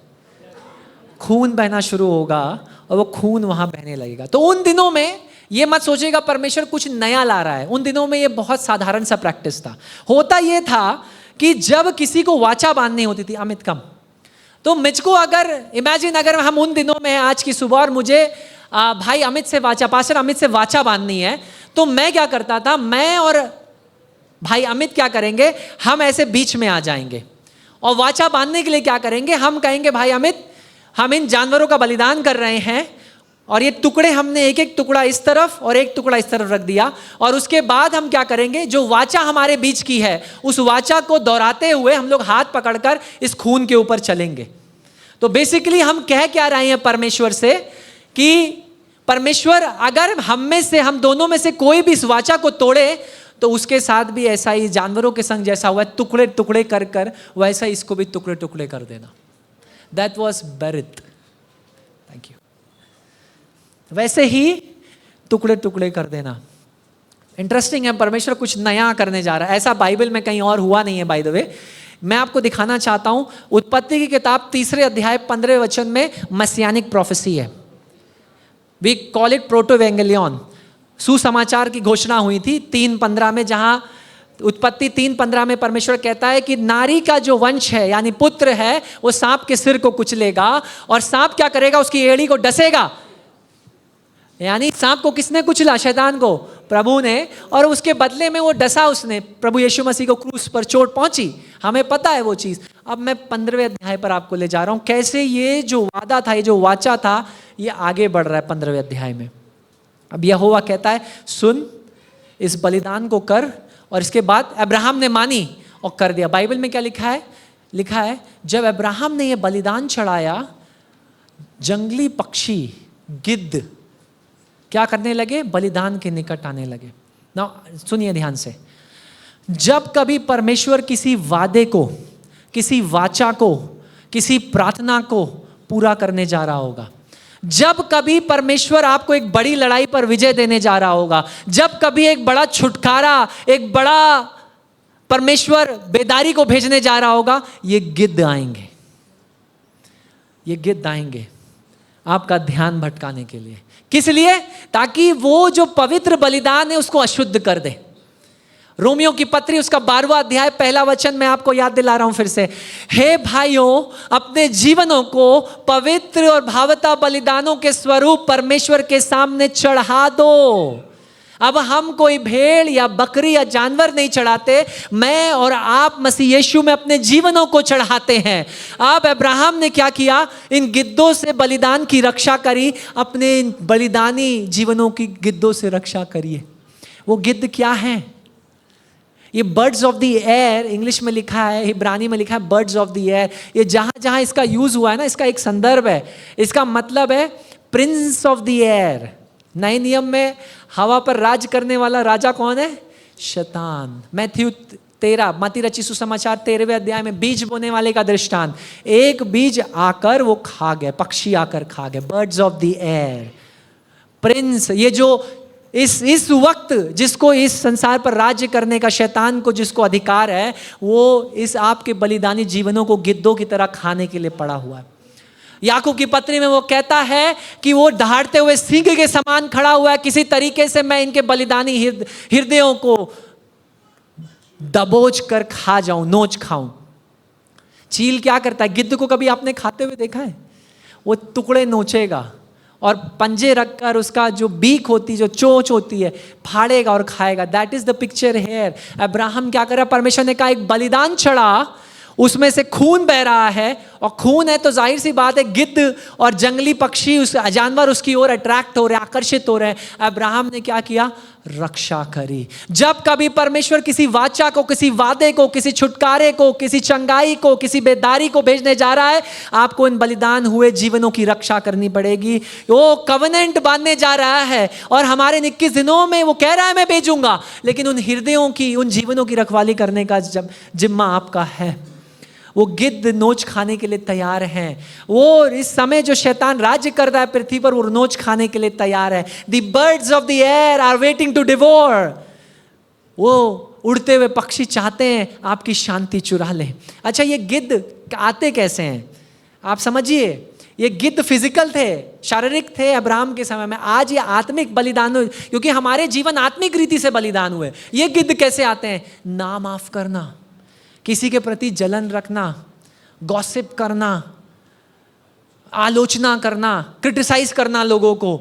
खून बहना शुरू होगा और वो खून वहां बहने लगेगा। तो उन दिनों में ये मत सोचिएगा परमेश्वर कुछ नया ला रहा है, उन दिनों में ये बहुत साधारण सा प्रैक्टिस था। होता ये था कि जब किसी को वाचा बांधनी होती थी, अमित कम, तो मुझको अगर इमेजिन, अगर हम उन दिनों में हैं आज की सुबह और मुझे भाई अमित से वाचा, पास्टर अमित से वाचा बांधनी है, तो मैं क्या करता था, मैं और भाई अमित क्या करेंगे, हम ऐसे बीच में आ जाएंगे और वाचा बांधने के लिए क्या करेंगे, हम कहेंगे भाई अमित हम इन जानवरों का बलिदान कर रहे हैं और ये टुकड़े हमने एक एक टुकड़ा इस तरफ और एक टुकड़ा इस तरफ रख दिया, और उसके बाद हम क्या करेंगे, जो वाचा हमारे बीच की है उस वाचा को दोहराते हुए हम लोग हाथ पकड़कर इस खून के ऊपर चलेंगे। तो बेसिकली हम कह क्या रहे हैं परमेश्वर से कि परमेश्वर अगर हम में से, हम दोनों में से कोई भी इस वाचा को तोड़े तो उसके साथ भी ऐसा ही जानवरों के संग जैसा हुआ टुकड़े टुकड़े कर कर वैसा इसको भी टुकड़े टुकड़े कर देना। That was berith, thank you. वैसे ही टुकड़े टुकड़े कर देना। इंटरेस्टिंग है, परमेश्वर कुछ नया करने जा रहा है, ऐसा बाइबल में कहीं और हुआ नहीं है। बाय द वे मैं आपको दिखाना चाहता हूं, उत्पत्ति की किताब 3 अध्याय 15 वचन में मसियानिक प्रोफेसी है। वी कॉल इट प्रोटोवेंगेलियन, सुसमाचार की घोषणा हुई थी 3:15 में, जहां उत्पत्ति 3:15 में परमेश्वर कहता है कि नारी का जो वंश है यानी पुत्र है वो सांप के सिर को कुचलेगा और सांप क्या करेगा, उसकी एड़ी को डसेगा। यानी सांप को किसने कुचला? शैतान को, प्रभु ने, और उसके बदले में वो डसा उसने। प्रभु यीशु मसीह को क्रूस पर चोट पहुंची, हमें पता है वो चीज। अब मैं 15वें अध्याय पर आपको ले जा रहा हूं, कैसे ये जो वादा था, ये जो वाचा था, ये आगे बढ़ रहा है 15वें अध्याय में। अब यहोवा कहता है सुन, इस बलिदान को कर, और इसके बाद अब्राहम ने मानी और कर दिया। बाइबल में क्या लिखा है? लिखा है जब अब्राहम ने यह बलिदान चढ़ाया, जंगली पक्षी गिद्ध क्या करने लगे? बलिदान के निकट आने लगे। ना सुनिए ध्यान से, जब कभी परमेश्वर किसी वादे को, किसी वाचा को, किसी प्रार्थना को पूरा करने जा रहा होगा, जब कभी परमेश्वर आपको एक बड़ी लड़ाई पर विजय देने जा रहा होगा, जब कभी एक बड़ा छुटकारा, एक बड़ा परमेश्वर बेदारी को भेजने जा रहा होगा, ये गिद्ध आएंगे, ये गिद्ध आएंगे आपका ध्यान भटकाने के लिए। किस लिए? ताकि वो जो पवित्र बलिदान है उसको अशुद्ध कर दे। रोमियो की पत्री उसका 12वां अध्याय 1 वचन मैं आपको याद दिला रहा हूं फिर से। हे भाइयों, अपने जीवनों को पवित्र और भावता बलिदानों के स्वरूप परमेश्वर के सामने चढ़ा दो। अब हम कोई भेड़ या बकरी या जानवर नहीं चढ़ाते, मैं और आप मसीह यीशु में अपने जीवनों को चढ़ाते हैं। अब अब्राहम ने क्या किया? इन गिद्धों से बलिदान की रक्षा करी, अपने इन बलिदानी जीवनों की गिद्धों से रक्षा करिए। वो गिद्ध क्या है? ये birds of the air English में लिखा है, इब्रानी में लिखा है बर्ड्स ऑफ द एयर। ये जहां जहां इसका यूज हुआ है ना, इसका एक संदर्भ है। इसका मतलब है प्रिंस ऑफ द एयर। नए नियम में हवा पर राज करने वाला राजा कौन है? शैतान। मैथ्यू 13, मत्ती रची सुसमाचार 13वें अध्याय में बीज बोने वाले का दृष्टांत। एक बीज आकर वो खा गए, पक्षी आकर खा गए। Birds of the air, Prince, ये जो इस वक्त जिसको इस संसार पर राज्य करने का, शैतान को जिसको अधिकार है, वो इस आपके बलिदानी जीवनों को गिद्धों की तरह खाने के लिए पड़ा हुआ है। याकूब की पत्री में वो कहता है कि वो दहाड़ते हुए सिंह के समान खड़ा हुआ है, किसी तरीके से मैं इनके बलिदानी हृदयों को दबोच कर खा जाऊं, नोच खाऊं। चील क्या करता है? गिद्ध को कभी आपने खाते हुए देखा है? वो टुकड़े नोचेगा और पंजे रखकर उसका जो बीक होती, जो चोंच होती है, फाड़ेगा और खाएगा। That is the picture here. Abraham क्या कर रहा? परमेश्वर ने कहा एक बलिदान चढ़ा, उसमें से खून बह रहा है, और खून है तो जाहिर सी बात है गिद्ध और जंगली पक्षी, उस जानवर उसकी ओर अट्रैक्ट हो रहे हैं, आकर्षित हो रहे हैं। अब्राहम ने क्या किया? रक्षा करी। जब कभी परमेश्वर किसी वाचा को, किसी वादे को, किसी छुटकारे को, किसी चंगाई को, किसी बेदारी को भेजने जा रहा है, आपको इन बलिदान हुए जीवनों की रक्षा करनी पड़ेगी। वो कवेनेंट बांधने जा रहा है और हमारे 21 दिनों में वो कह रहा है मैं भेजूंगा, लेकिन उन हृदयों की, उन जीवनों की रखवाली करने का जिम्मा आपका है। वो गिद्ध नोच खाने के लिए तैयार हैं। वो इस समय जो शैतान राज्य कर रहा है पृथ्वी पर, वो नोच खाने के लिए तैयार है। The birds of the air are waiting to devour. वो उड़ते हुए पक्षी चाहते हैं आपकी शांति चुरा लें। अच्छा, ये गिद्ध आते कैसे हैं आप समझिए। ये गिद्ध फिजिकल थे, शारीरिक थे अब्राहम के समय में। आज ये आत्मिक बलिदान हुए, क्योंकि हमारे जीवन आत्मिक रीति से बलिदान हुए। ये गिद्ध कैसे आते हैं? ना माफ करना, किसी के प्रति जलन रखना, गॉसिप करना, आलोचना करना, क्रिटिसाइज करना लोगों को।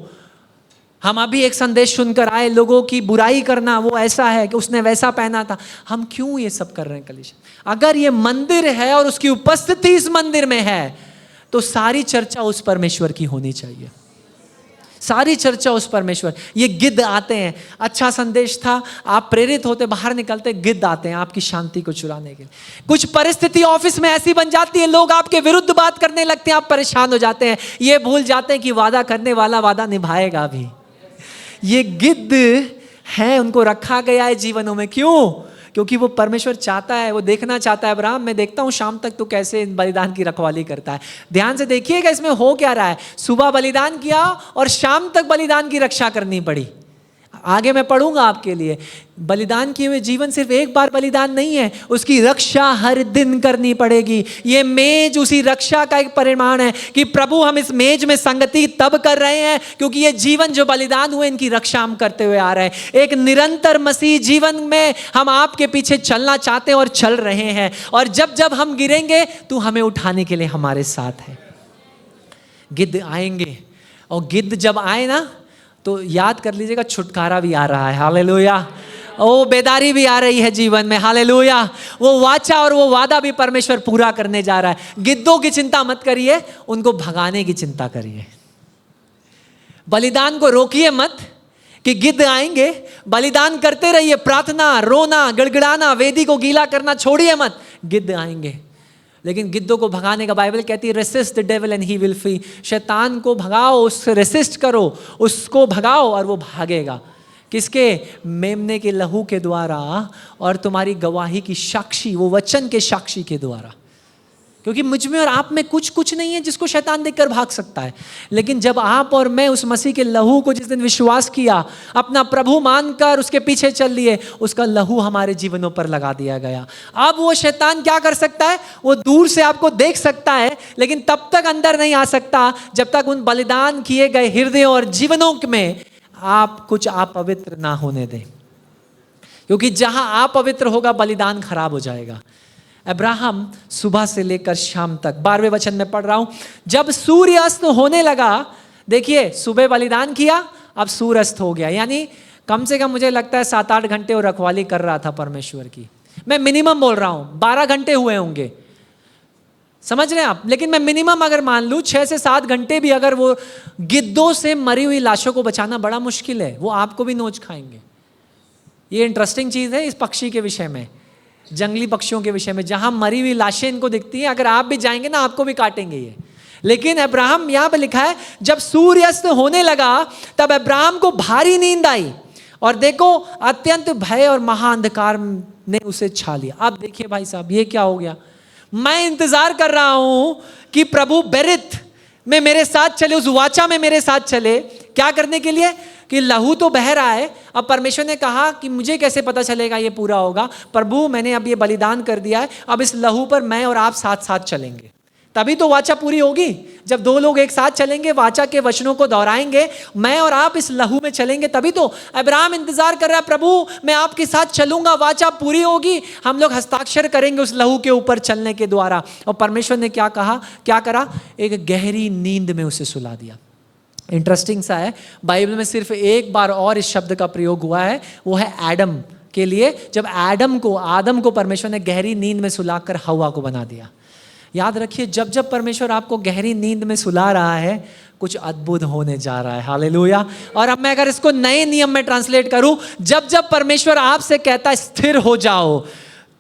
हम अभी एक संदेश सुनकर आए, लोगों की बुराई करना, वो ऐसा है कि उसने वैसा पहना था। हम क्यों ये सब कर रहे हैं कलीसिया? अगर ये मंदिर है और उसकी उपस्थिति इस मंदिर में है, तो सारी चर्चा उस परमेश्वर की होनी चाहिए, सारी चर्चा उस परमेश्वर। ये गिद्ध आते हैं, अच्छा संदेश था, आप प्रेरित होते बाहर निकलते, गिद्ध आते हैं आपकी शांति को चुराने के लिए। कुछ परिस्थिति ऑफिस में ऐसी बन जाती है, लोग आपके विरुद्ध बात करने लगते हैं, आप परेशान हो जाते हैं। ये भूल जाते हैं कि वादा करने वाला वादा निभाएगा भी। ये गिद्ध हैं, उनको रखा गया है जीवनों में। क्यों? क्योंकि वो परमेश्वर चाहता है, वो देखना चाहता है, अब्राहम मैं देखता हूँ शाम तक तू कैसे बलिदान की रखवाली करता है। ध्यान से देखिएगा इसमें हो क्या रहा है। सुबह बलिदान किया और शाम तक बलिदान की रक्षा करनी पड़ी। आगे मैं पढ़ूंगा आपके लिए। बलिदान किए हुए जीवन सिर्फ एक बार बलिदान नहीं है, उसकी रक्षा हर दिन करनी पड़ेगी। ये मेज उसी रक्षा का एक परिमाण है कि प्रभु हम इस मेज में संगति तब कर रहे हैं क्योंकि ये जीवन जो बलिदान हुए इनकी रक्षा हम करते हुए आ रहे हैं। एक निरंतर मसीह जीवन में हम आपके पीछे चलना चाहते हैं और चल रहे हैं। और जब जब हम गिरेंगे तो हमें उठाने के लिए हमारे साथ है। गिद्ध आएंगे, और गिद्ध जब आए ना तो याद कर लीजिएगा छुटकारा भी आ रहा है। हालेलुया। ओ बेदारी भी आ रही है जीवन में। हालेलुया। वो वाचा और वो वादा भी परमेश्वर पूरा करने जा रहा है। गिद्धों की चिंता मत करिए, उनको भगाने की चिंता करिए। बलिदान को रोकिए मत कि गिद्ध आएंगे। बलिदान करते रहिए, प्रार्थना, रोना, गड़गड़ाना, वेदी को गीला करना छोड़िए मत। गिद्ध आएंगे, लेकिन गिद्धों को भगाने का बाइबल कहती है resist the devil and he will flee. शैतान को भगाओ, उससे रेसिस्ट करो, उसको भगाओ और वो भागेगा। किसके? मेमने के लहू के द्वारा और तुम्हारी गवाही की साक्षी, वो वचन के साक्षी के द्वारा। क्योंकि मुझ में और आप में कुछ नहीं है जिसको शैतान देखकर भाग सकता है। लेकिन जब आप और मैं उस मसीह के लहू को जिस दिन विश्वास किया, अपना प्रभु मानकर उसके पीछे चल लिए, उसका लहू हमारे जीवनों पर लगा दिया गया। अब वो शैतान क्या कर सकता है? वो दूर से आपको देख सकता है, लेकिन तब तक अंदर नहीं आ सकता जब तक उन बलिदान किए गए हृदयों और जीवनों में आप कुछ अपवित्र ना होने दें। क्योंकि जहां अपवित्र होगा बलिदान खराब हो जाएगा। अब्राहम सुबह से लेकर शाम तक, 12वें वचन में पढ़ रहा हूं, जब सूर्य अस्त होने लगा, देखिए सुबह बलिदान किया, अब सूर्य अस्त हो गया, यानी कम से कम मुझे लगता है 7-8 घंटे वो रखवाली कर रहा था परमेश्वर की। मैं मिनिमम बोल रहा हूं, 12 घंटे हुए होंगे, समझ रहे हैं आप। लेकिन मैं मिनिमम अगर मान लूं 6 से 7 घंटे भी, अगर वो गिद्धों से मरी हुई लाशों को बचाना बड़ा मुश्किल है, वो आपको भी नोच खाएंगे। ये इंटरेस्टिंग चीज है इस पक्षी के विषय में, जंगली पक्षियों के विषय में, जहां मरी हुई लाशें इनको दिखती हैं, अगर आप भी जाएंगे ना आपको भी काटेंगे ये। लेकिन अब्राहम, यहां पे लिखा है जब सूर्यास्त होने लगा तब अब्राहम को भारी नींद आई और देखो अत्यंत भय और महाअंधकार ने उसे छा लिया। अब देखिए भाई साहब, ये क्या हो गया? मैं इंतजार कर रहा हूं कि प्रभु बेरित में मेरे साथ चले, उस वाचा में मेरे साथ चले। क्या करने के लिए? कि लहू तो बह रहा है। अब परमेश्वर ने कहा कि मुझे कैसे पता चलेगा ये पूरा होगा? प्रभु मैंने अब ये बलिदान कर दिया है, अब इस लहू पर मैं और आप साथ साथ चलेंगे, तभी तो वाचा पूरी होगी। जब 2 लोग एक साथ चलेंगे, वाचा के वचनों को दोहराएंगे, मैं और आप इस लहू में चलेंगे, तभी तो। अब्राहम इंतजार कर रहा है, प्रभु मैं आपके साथ चलूंगा, वाचा पूरी होगी, हम लोग हस्ताक्षर करेंगे उस लहू के ऊपर चलने के द्वारा। और परमेश्वर ने क्या कहा, क्या करा? एक गहरी नींद में उसे सुला दिया। इंटरेस्टिंग सा है, बाइबल में सिर्फ एक बार और इस शब्द का प्रयोग हुआ है, वो है एडम के लिए, जब आदम को परमेश्वर ने गहरी नींद में सुलाकर हवा को बना दिया। याद रखिए, जब जब परमेश्वर आपको गहरी नींद में सुला रहा है, कुछ अद्भुत होने जा रहा है। हालेलुया। और अब मैं अगर इसको नए नियम में ट्रांसलेट करूं, जब जब परमेश्वर आपसे कहता है स्थिर हो जाओ,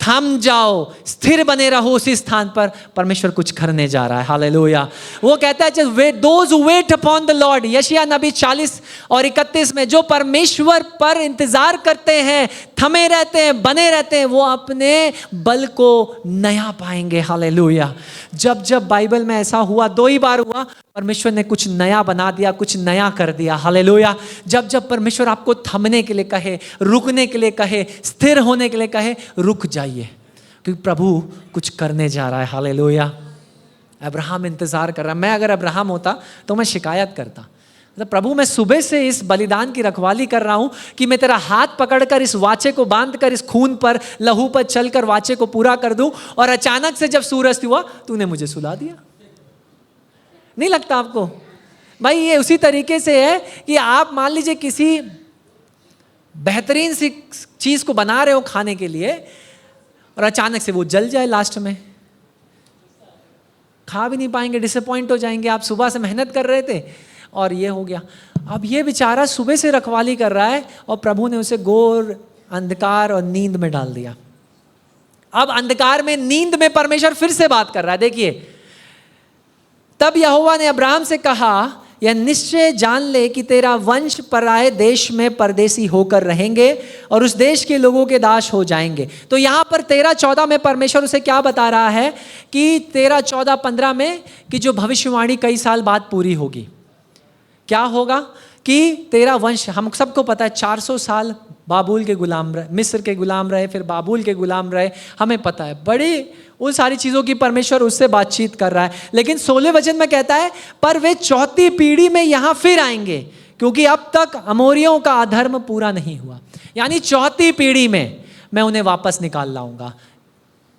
थम जाओ, स्थिर बने रहो उसी स्थान पर, परमेश्वर कुछ करने जा रहा है। हालेलुया। वो कहता है just wait, those who wait upon the Lord, यशायाह नबी 40 और 31 में, जो परमेश्वर पर इंतजार करते हैं, थमे रहते हैं, बने रहते हैं, वो अपने बल को नया पाएंगे। हालेलुया। जब जब बाइबल में ऐसा हुआ, 2 ही बार हुआ, परमेश्वर ने कुछ नया बना दिया, कुछ नया कर दिया। हालेलुया। जब जब परमेश्वर आपको थमने के लिए कहे, रुकने के लिए कहे, स्थिर होने के लिए कहे, रुक जाइए, क्योंकि प्रभु कुछ करने जा रहा है। हालेलुया। अब्राहम इंतजार कर रहा है। मैं अगर अब्राहम होता तो मैं शिकायत करता, मतलब प्रभु मैं सुबह से इस बलिदान की रखवाली कर रहा हूं कि मैं तेरा हाथ पकड़कर इस वाचे को बांधकर इस खून पर, लहू पर चलकर वाचे को पूरा कर दूं, और अचानक से जब सूरज हुआ तूने मुझे सुला दिया। नहीं लगता आपको? भाई ये उसी तरीके से है कि आप मान लीजिए किसी बेहतरीन सी चीज को बना रहे हो खाने के लिए, और अचानक से वो जल जाए, लास्ट में खा भी नहीं पाएंगे, डिसअपॉइंट हो जाएंगे। आप सुबह से मेहनत कर रहे थे और ये हो गया। अब ये बेचारा सुबह से रखवाली कर रहा है और प्रभु ने उसे घोर अंधकार और नींद में डाल दिया। अब अंधकार में, नींद में परमेश्वर फिर से बात कर रहा है। देखिए, तब यहोवा ने अब्राहम से कहा, यह निश्चय जान ले कि तेरा वंश पराए देश में परदेसी होकर रहेंगे और उस देश के लोगों के दास हो जाएंगे। तो यहां पर 13-14 में परमेश्वर उसे क्या बता रहा है कि 13-14-15 में कि जो भविष्यवाणी कई साल बाद पूरी होगी। क्या होगा कि तेरा वंश, हम सबको पता है 400 साल बाबुल के गुलाम रहे, मिस्र के गुलाम रहे, फिर बाबुल के गुलाम रहे, हमें पता है। बड़ी उन सारी चीज़ों की परमेश्वर उससे बातचीत कर रहा है। लेकिन 16 वचन में कहता है, पर वे 4थी पीढ़ी में यहाँ फिर आएंगे, क्योंकि अब तक अमोरियों का अधर्म पूरा नहीं हुआ। यानी 4थी पीढ़ी में मैं उन्हें वापस निकाल लाऊंगा,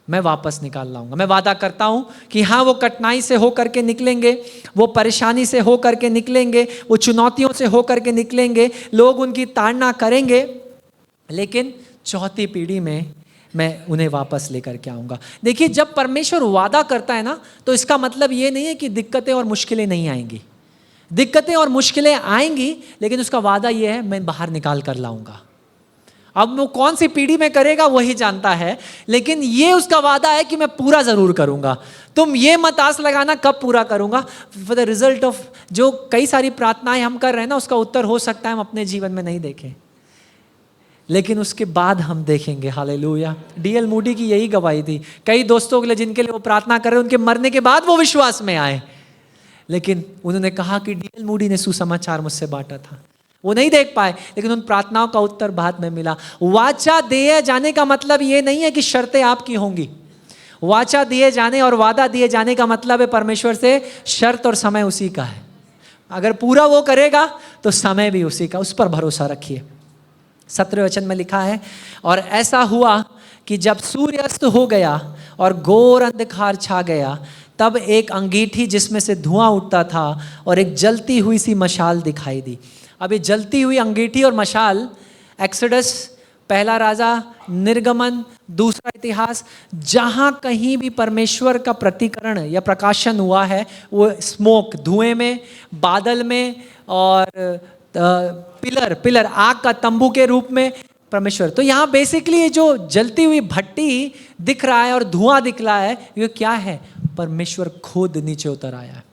मैं वापस निकाल लाऊंगा। मैं वादा करता हूं कि हाँ, वो कठिनाई से होकर के निकलेंगे, वो परेशानी से होकर के निकलेंगे, वो चुनौतियों से होकर के निकलेंगे, लोग उनकी ताड़ना करेंगे, लेकिन 4थी पीढ़ी में मैं उन्हें वापस लेकर के आऊँगा। देखिए, जब परमेश्वर वादा करता है ना, तो इसका मतलब ये नहीं है कि दिक्कतें और मुश्किलें नहीं आएंगी। दिक्कतें और मुश्किलें आएंगी, लेकिन उसका वादा ये है, मैं बाहर निकाल कर लाऊंगा। अब वो कौन सी पीढ़ी में करेगा वही जानता है, लेकिन ये उसका वादा है कि मैं पूरा ज़रूर करूँगा। तुम ये मत आस लगाना कब पूरा करूँगा। फॉर द रिजल्ट ऑफ जो कई सारी प्रार्थनाएं हम कर रहे हैं ना, उसका उत्तर हो सकता है हम अपने जीवन में नहीं देखें, लेकिन उसके बाद हम देखेंगे। हालेलुया। डीएल मूडी की यही गवाही थी। कई दोस्तों के लिए जिनके लिए वो प्रार्थना कर रहे, उनके मरने के बाद वो विश्वास में आए, लेकिन उन्होंने कहा कि डीएल मूडी ने सुसमाचार मुझसे बांटा था, वो नहीं देख पाए, लेकिन उन प्रार्थनाओं का उत्तर बाद में मिला। वाचा दिए जाने का मतलब ये नहीं है कि शर्तें आपकी होंगी। वाचा दिए जाने और वादा दिए जाने का मतलब है परमेश्वर से शर्त और समय उसी का है। अगर पूरा वो करेगा तो समय भी उसी का, उस पर भरोसा रखिए। 17वें वचन में लिखा है, और ऐसा हुआ कि जब सूर्य अस्त हो गया और घोर अंधकार छा गया, तब एक अंगीठी जिसमें से धुआं उठता था और एक जलती हुई सी मशाल दिखाई दी। अब ये जलती हुई अंगीठी और मशाल, एक्सोडस, पहला राजा, निर्गमन, दूसरा इतिहास, जहाँ कहीं भी परमेश्वर का प्रतिकरण या प्रकाशन हुआ है, वो स्मोक, धुएं में, बादल में, और पिलर आग का तंबू के रूप में परमेश्वर। तो यहाँ बेसिकली ये जो जलती हुई भट्टी दिख रहा है और धुआं दिख रहा है, ये क्या है? परमेश्वर खुद नीचे उतर आया है,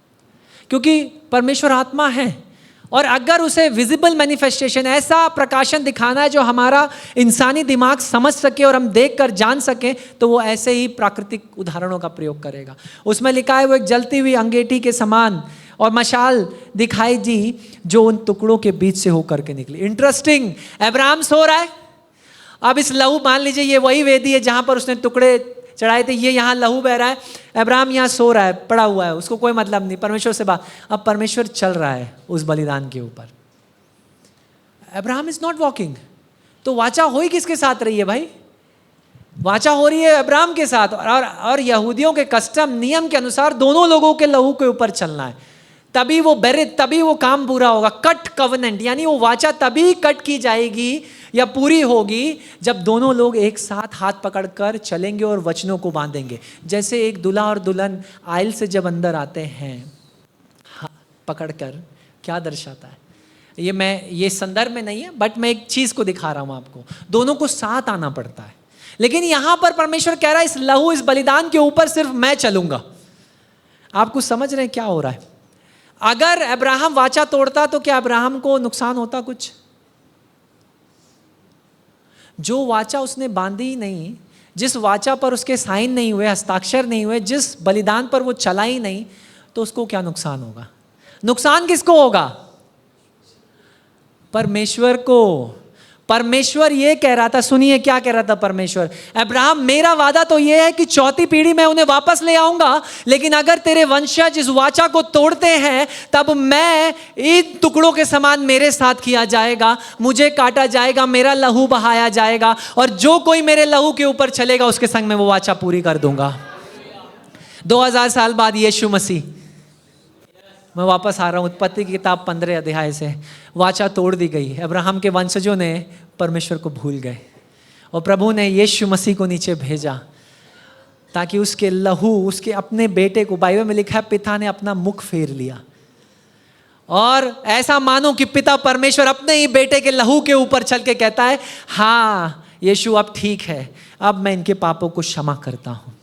क्योंकि परमेश्वर आत्मा है। और अगर उसे विजिबल मैनिफेस्टेशन, ऐसा प्रकाशन दिखाना है जो हमारा इंसानी दिमाग समझ सके और हम देख कर जान सके, तो वो ऐसे ही प्राकृतिक उदाहरणों का प्रयोग करेगा। उसमें लिखा है, वो एक जलती हुई अंगीठी के समान और मशाल दिखाई दी जो उन टुकड़ों के बीच से होकर के निकली। इंटरेस्टिंग, अब्राहम सो रहा है। अब इस लहू, मान लीजिए ये वही वेदी है जहां पर उसने टुकड़े चढ़ाए थे, ये यहाँ लहू बह रहा है, अब्राहम यहाँ सो रहा है, पड़ा हुआ है, उसको कोई मतलब नहीं, परमेश्वर से बात। अब परमेश्वर चल रहा है उस बलिदान के ऊपर, अब्राहम इज नॉट वॉकिंग। तो वाचा हो ही किसके साथ रही है भाई? वाचा हो रही है अब्राहम के साथ, और यहूदियों के कस्टम नियम के अनुसार दोनों लोगों के लहू के ऊपर चलना है, तभी वो बेरित, तभी वो काम पूरा होगा। कट कवनेंट, यानी वो वाचा तभी कट की जाएगी या पूरी होगी जब दोनों लोग एक साथ हाथ पकड़कर चलेंगे और वचनों को बांधेंगे। जैसे एक दूल्हा और दुल्हन आयल से जब अंदर आते हैं पकड़कर, क्या दर्शाता है? ये संदर्भ में नहीं है, बट मैं एक चीज को दिखा रहा हूं आपको। दोनों को साथ आना पड़ता है। लेकिन यहां पर परमेश्वर कह रहा है इस लहू, इस बलिदान के ऊपर सिर्फ मैं चलूंगा। आप कुछ समझ रहे हैं क्या हो रहा है? अगर अब्राहम वाचा तोड़ता तो क्या अब्राहम को नुकसान होता कुछ? जो वाचा उसने बांधी ही नहीं, जिस वाचा पर उसके साइन नहीं हुए, हस्ताक्षर नहीं हुए, जिस बलिदान पर वो चला ही नहीं, तो उसको क्या नुकसान होगा? नुकसान किसको होगा? परमेश्वर को। परमेश्वर ये कह रहा था, सुनिए क्या कह रहा था परमेश्वर, अब्राहम मेरा वादा तो ये है कि चौथी पीढ़ी में उन्हें वापस ले आऊंगा, लेकिन अगर तेरे वंशज इस वाचा को तोड़ते हैं तब मैं इन टुकड़ों के समान मेरे साथ किया जाएगा, मुझे काटा जाएगा, मेरा लहू बहाया जाएगा, और जो कोई मेरे लहू के ऊपर चलेगा उसके संग में वो वाचा पूरी कर दूंगा। 2000 साल बाद यीशु मसीह, मैं वापस आ रहा हूँ उत्पत्ति की किताब 15 अध्याय से, वाचा तोड़ दी गई। अब्राहम के वंशजों ने परमेश्वर को भूल गए और प्रभु ने यीशु मसीह को नीचे भेजा ताकि उसके लहू, उसके अपने बेटे को, बाइबल में लिखा है पिता ने अपना मुख फेर लिया, और ऐसा मानो कि पिता परमेश्वर अपने ही बेटे के लहू के ऊपर चल के कहता है, हाँ यीशु अब ठीक है, अब मैं इनके पापों को क्षमा करता हूं।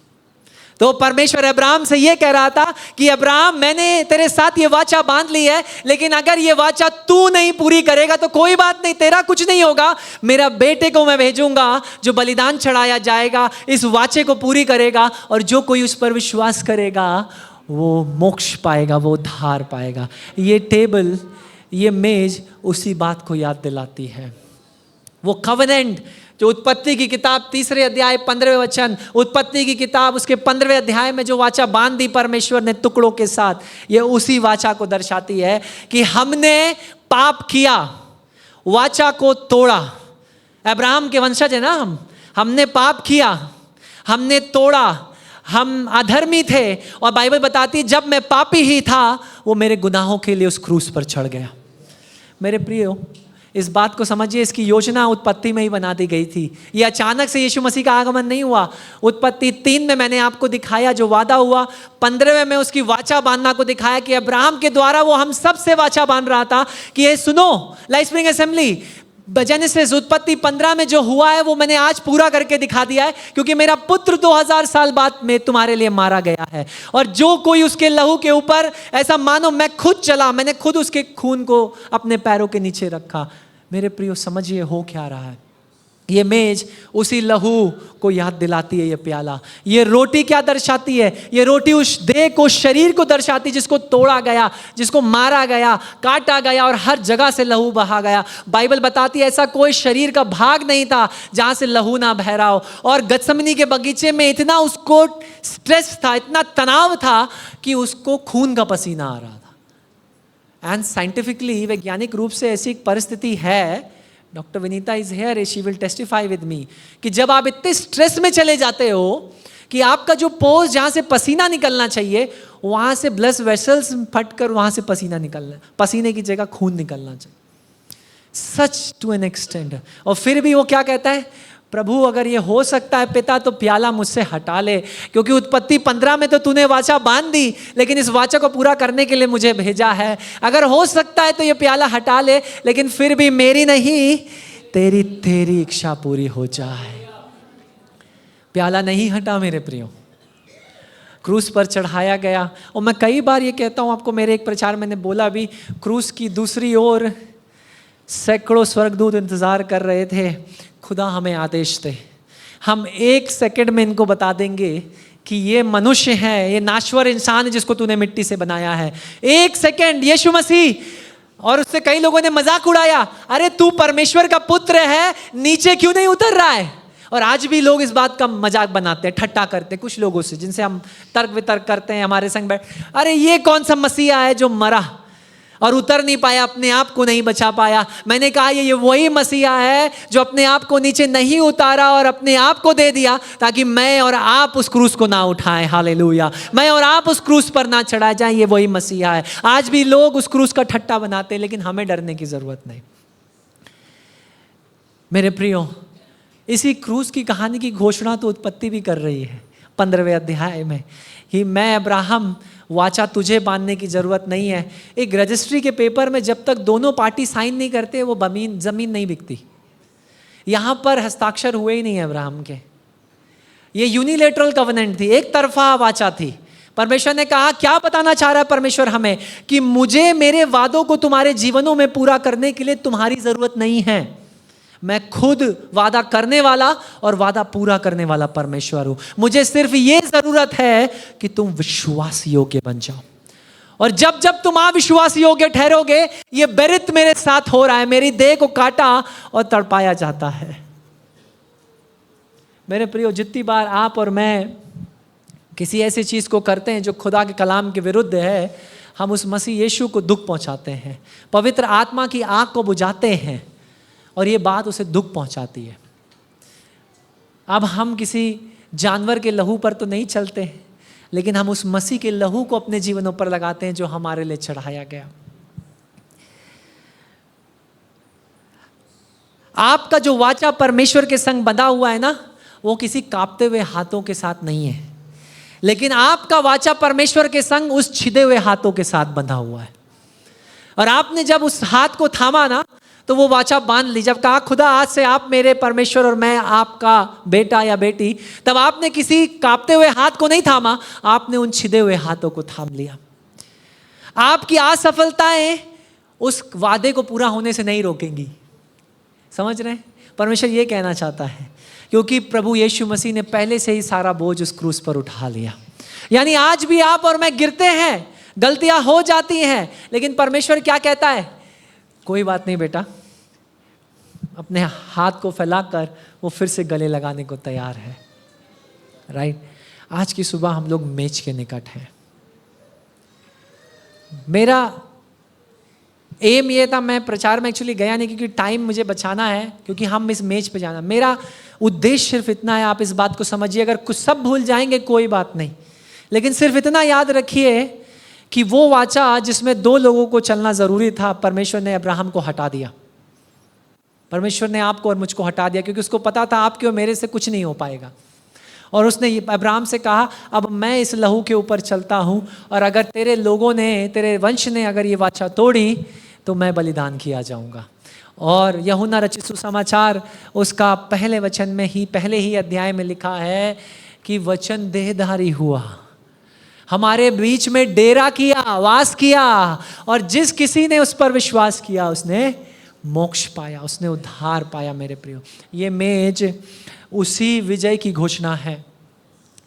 तो परमेश्वर अब्राहम से यह कह रहा था कि अब्राहम मैंने तेरे साथ ये वाचा बांध ली है, लेकिन अगर ये वाचा तू नहीं पूरी करेगा तो कोई बात नहीं, तेरा कुछ नहीं होगा, मेरा बेटे को मैं भेजूंगा जो बलिदान चढ़ाया जाएगा, इस वाचे को पूरी करेगा, और जो कोई उस पर विश्वास करेगा वो मोक्ष पाएगा, वो उद्धार पाएगा। ये टेबल, ये मेज उसी बात को याद दिलाती है। वो कवेनेंट जो उत्पत्ति की किताब 3 अध्याय 15वें वचन, उत्पत्ति की किताब उसके 15वें अध्याय में जो वाचा बांध दी परमेश्वर ने टुकड़ों के साथ, ये उसी वाचा को दर्शाती है कि हमने पाप किया, वाचा को तोड़ा। अब्राहम के वंशज है ना हमने पाप किया, हमने तोड़ा, हम अधर्मी थे, और बाइबल बताती जब मैं पापी ही था वो मेरे गुनाहों के लिए उस क्रूस पर चढ़ गया। मेरे प्रियो, इस बात को समझिए, इसकी योजना उत्पत्ति में ही बना दी गई थी। ये अचानक से यीशु मसीह का आगमन नहीं हुआ। उत्पत्ति 3 में मैंने आपको दिखाया जो वादा हुआ, 15वें में उसकी वाचा बांधना को दिखाया कि अब्राहम के द्वारा वो हम सब से वाचा बांध रहा था कि ये सुनो लाइफ स्प्रिंग असेंबली, जेनेसिस उत्पत्ति 15 में जो हुआ है वो मैंने आज पूरा करके दिखा दिया है, क्योंकि मेरा पुत्र 2000 साल बाद में तुम्हारे लिए मारा गया है, और जो कोई उसके लहू के ऊपर, ऐसा मानो मैं खुद चला, मैंने खुद उसके खून को अपने पैरों के नीचे रखा। मेरे प्रियो समझिए हो क्या रहा है। ये मेज उसी लहू को याद दिलाती है, ये प्याला, ये रोटी क्या दर्शाती है? ये रोटी उस देह को, शरीर को दर्शाती जिसको तोड़ा गया, जिसको मारा गया, काटा गया, और हर जगह से लहू बहा गया। बाइबल बताती है ऐसा कोई शरीर का भाग नहीं था जहां से लहू ना बह रहा हो। और गत्समनी के बगीचे में इतना उसको स्ट्रेस था, इतना तनाव था कि उसको खून का पसीना आ रहा था। एंड साइंटिफिकली, वैज्ञानिक रूप से ऐसी एक परिस्थिति है, doctor Vinita is here, she will testify with me, कि जब आप इतने स्ट्रेस में चले जाते हो कि आपका जो पोज जहां से पसीना निकलना चाहिए वहां से ब्लड वेसल्स फटकर वहां से पसीना निकलना, पसीने की जगह खून निकलना चाहिए, सच टू एन एक्सटेंड। और फिर भी वो क्या कहता है, प्रभु अगर ये हो सकता है पिता तो प्याला मुझसे हटा ले, क्योंकि उत्पत्ति 15 में तो तूने वाचा बांध दी, लेकिन इस वाचा को पूरा करने के लिए मुझे भेजा है। अगर हो सकता है तो ये प्याला हटा ले, लेकिन फिर भी मेरी नहीं तेरी इच्छा पूरी हो जाए। प्याला नहीं हटा मेरे प्रियो, क्रूस पर चढ़ाया गया। और मैं कई बार ये कहता हूं आपको, मेरे एक प्रचार मैंने बोला भी, क्रूस की दूसरी ओर सैकड़ों स्वर्गदूत इंतजार कर रहे थे, खुदा हमें आदेश दे, हम 1 सेकंड में इनको बता देंगे कि ये मनुष्य है, ये नाश्वर इंसान है जिसको तूने मिट्टी से बनाया है। 1 सेकंड, यीशु मसीह। और उससे कई लोगों ने मजाक उड़ाया, अरे तू परमेश्वर का पुत्र है, नीचे क्यों नहीं उतर रहा है? और आज भी लोग इस बात का मजाक बनाते हैं, ठट्टा करते हैं कुछ लोगों से जिनसे हम तर्क वितर्क करते हैं, हमारे संग बैठ, अरे ये कौन सा मसीहा है जो मरा और उतर नहीं पाया, अपने आप को नहीं बचा पाया। मैंने कहा ये वही मसीहा है जो अपने आप को नीचे नहीं उतारा और अपने आप को दे दिया ताकि मैं और आप उस क्रूस को ना उठाएं। हालेलुया, मैं और आप उस क्रूस पर ना चढ़ा जाएं, ये वही मसीहा है। आज भी लोग उस क्रूस का ठट्टा बनाते हैं, लेकिन हमें डरने की जरूरत नहीं। मेरे प्रियो, इसी क्रूस की कहानी की घोषणा तो उत्पत्ति भी कर रही है 15वें अध्याय में ही, मैं अब्राहम वाचा तुझे बांधने की जरूरत नहीं है। एक रजिस्ट्री के पेपर में जब तक दोनों पार्टी साइन नहीं करते वो जमीन नहीं बिकती। यहां पर हस्ताक्षर हुए ही नहीं है अब्राहम के, ये यूनिलेटरल कवेनेंट थी, एक तरफा वाचा थी। परमेश्वर ने कहा, क्या बताना चाह रहा है परमेश्वर हमें, कि मुझे मेरे वादों को तुम्हारे जीवनों में पूरा करने के लिए तुम्हारी जरूरत नहीं है। मैं खुद वादा करने वाला और वादा पूरा करने वाला परमेश्वर हूं। मुझे सिर्फ ये जरूरत है कि तुम विश्वास योग्य बन जाओ। और जब जब तुम अविश्वास योग्य ठहरोगे, ये बेरित मेरे साथ हो रहा है, मेरी देह को काटा और तड़पाया जाता है। मेरे प्रियो, जितनी बार आप और मैं किसी ऐसी चीज को करते हैं जो खुदा के कलाम के विरुद्ध है, हम उस मसीह यीशु को दुख पहुंचाते हैं, पवित्र आत्मा की आग को बुझाते हैं, और ये बात उसे दुख पहुंचाती है। अब हम किसी जानवर के लहू पर तो नहीं चलते हैं, लेकिन हम उस मसीह के लहू को अपने जीवनों पर लगाते हैं जो हमारे लिए चढ़ाया गया। आपका जो वाचा परमेश्वर के संग बंधा हुआ है ना, वो किसी कांपते हुए हाथों के साथ नहीं है, लेकिन आपका वाचा परमेश्वर के संग उस छिदे हुए हाथों के साथ बंधा हुआ है। और आपने जब उस हाथ को थामा ना, तो वो वाचा बांध ली। जब कहा, खुदा आज से आप मेरे परमेश्वर और मैं आपका बेटा या बेटी, तब आपने किसी कांपते हुए हाथ को नहीं थामा, आपने उन छिदे हुए हाथों को थाम लिया। आपकी असफलताएं उस वादे को पूरा होने से नहीं रोकेंगी। समझ रहे हैं? परमेश्वर ये कहना चाहता है, क्योंकि प्रभु यीशु मसीह ने पहले से ही सारा बोझ उस क्रूस पर उठा लिया। यानी आज भी आप और मैं गिरते हैं, गलतियां हो जाती हैं, लेकिन परमेश्वर क्या कहता है? कोई बात नहीं बेटा, अपने हाथ को फैलाकर वो फिर से गले लगाने को तैयार है। राइट? आज की सुबह हम लोग मेज के निकट हैं। मेरा एम ये था, मैं प्रचार में एक्चुअली गया नहीं क्योंकि टाइम मुझे बचाना है, क्योंकि हम इस मेज पे जाना। मेरा उद्देश्य सिर्फ इतना है, आप इस बात को समझिए। अगर कुछ सब भूल जाएंगे कोई बात नहीं, लेकिन सिर्फ इतना याद रखिए कि वो वाचा जिसमें 2 लोगों को चलना जरूरी था, परमेश्वर ने अब्राहम को हटा दिया। परमेश्वर ने आपको और मुझको हटा दिया, क्योंकि उसको पता था आपके और मेरे से कुछ नहीं हो पाएगा। और उसने अब्राहम से कहा, अब मैं इस लहू के ऊपर चलता हूं, और अगर तेरे लोगों ने, तेरे वंश ने अगर ये वाचा तोड़ी, तो मैं बलिदान किया जाऊंगा। और यूहन्ना रचित सुसमाचार उसका पहले वचन में ही, पहले ही अध्याय में लिखा है कि वचन देहधारी हुआ, हमारे बीच में डेरा किया, वास किया, और जिस किसी ने उस पर विश्वास किया उसने मोक्ष पाया, उसने उद्धार पाया। मेरे प्रियो, ये मेज उसी विजय की घोषणा है।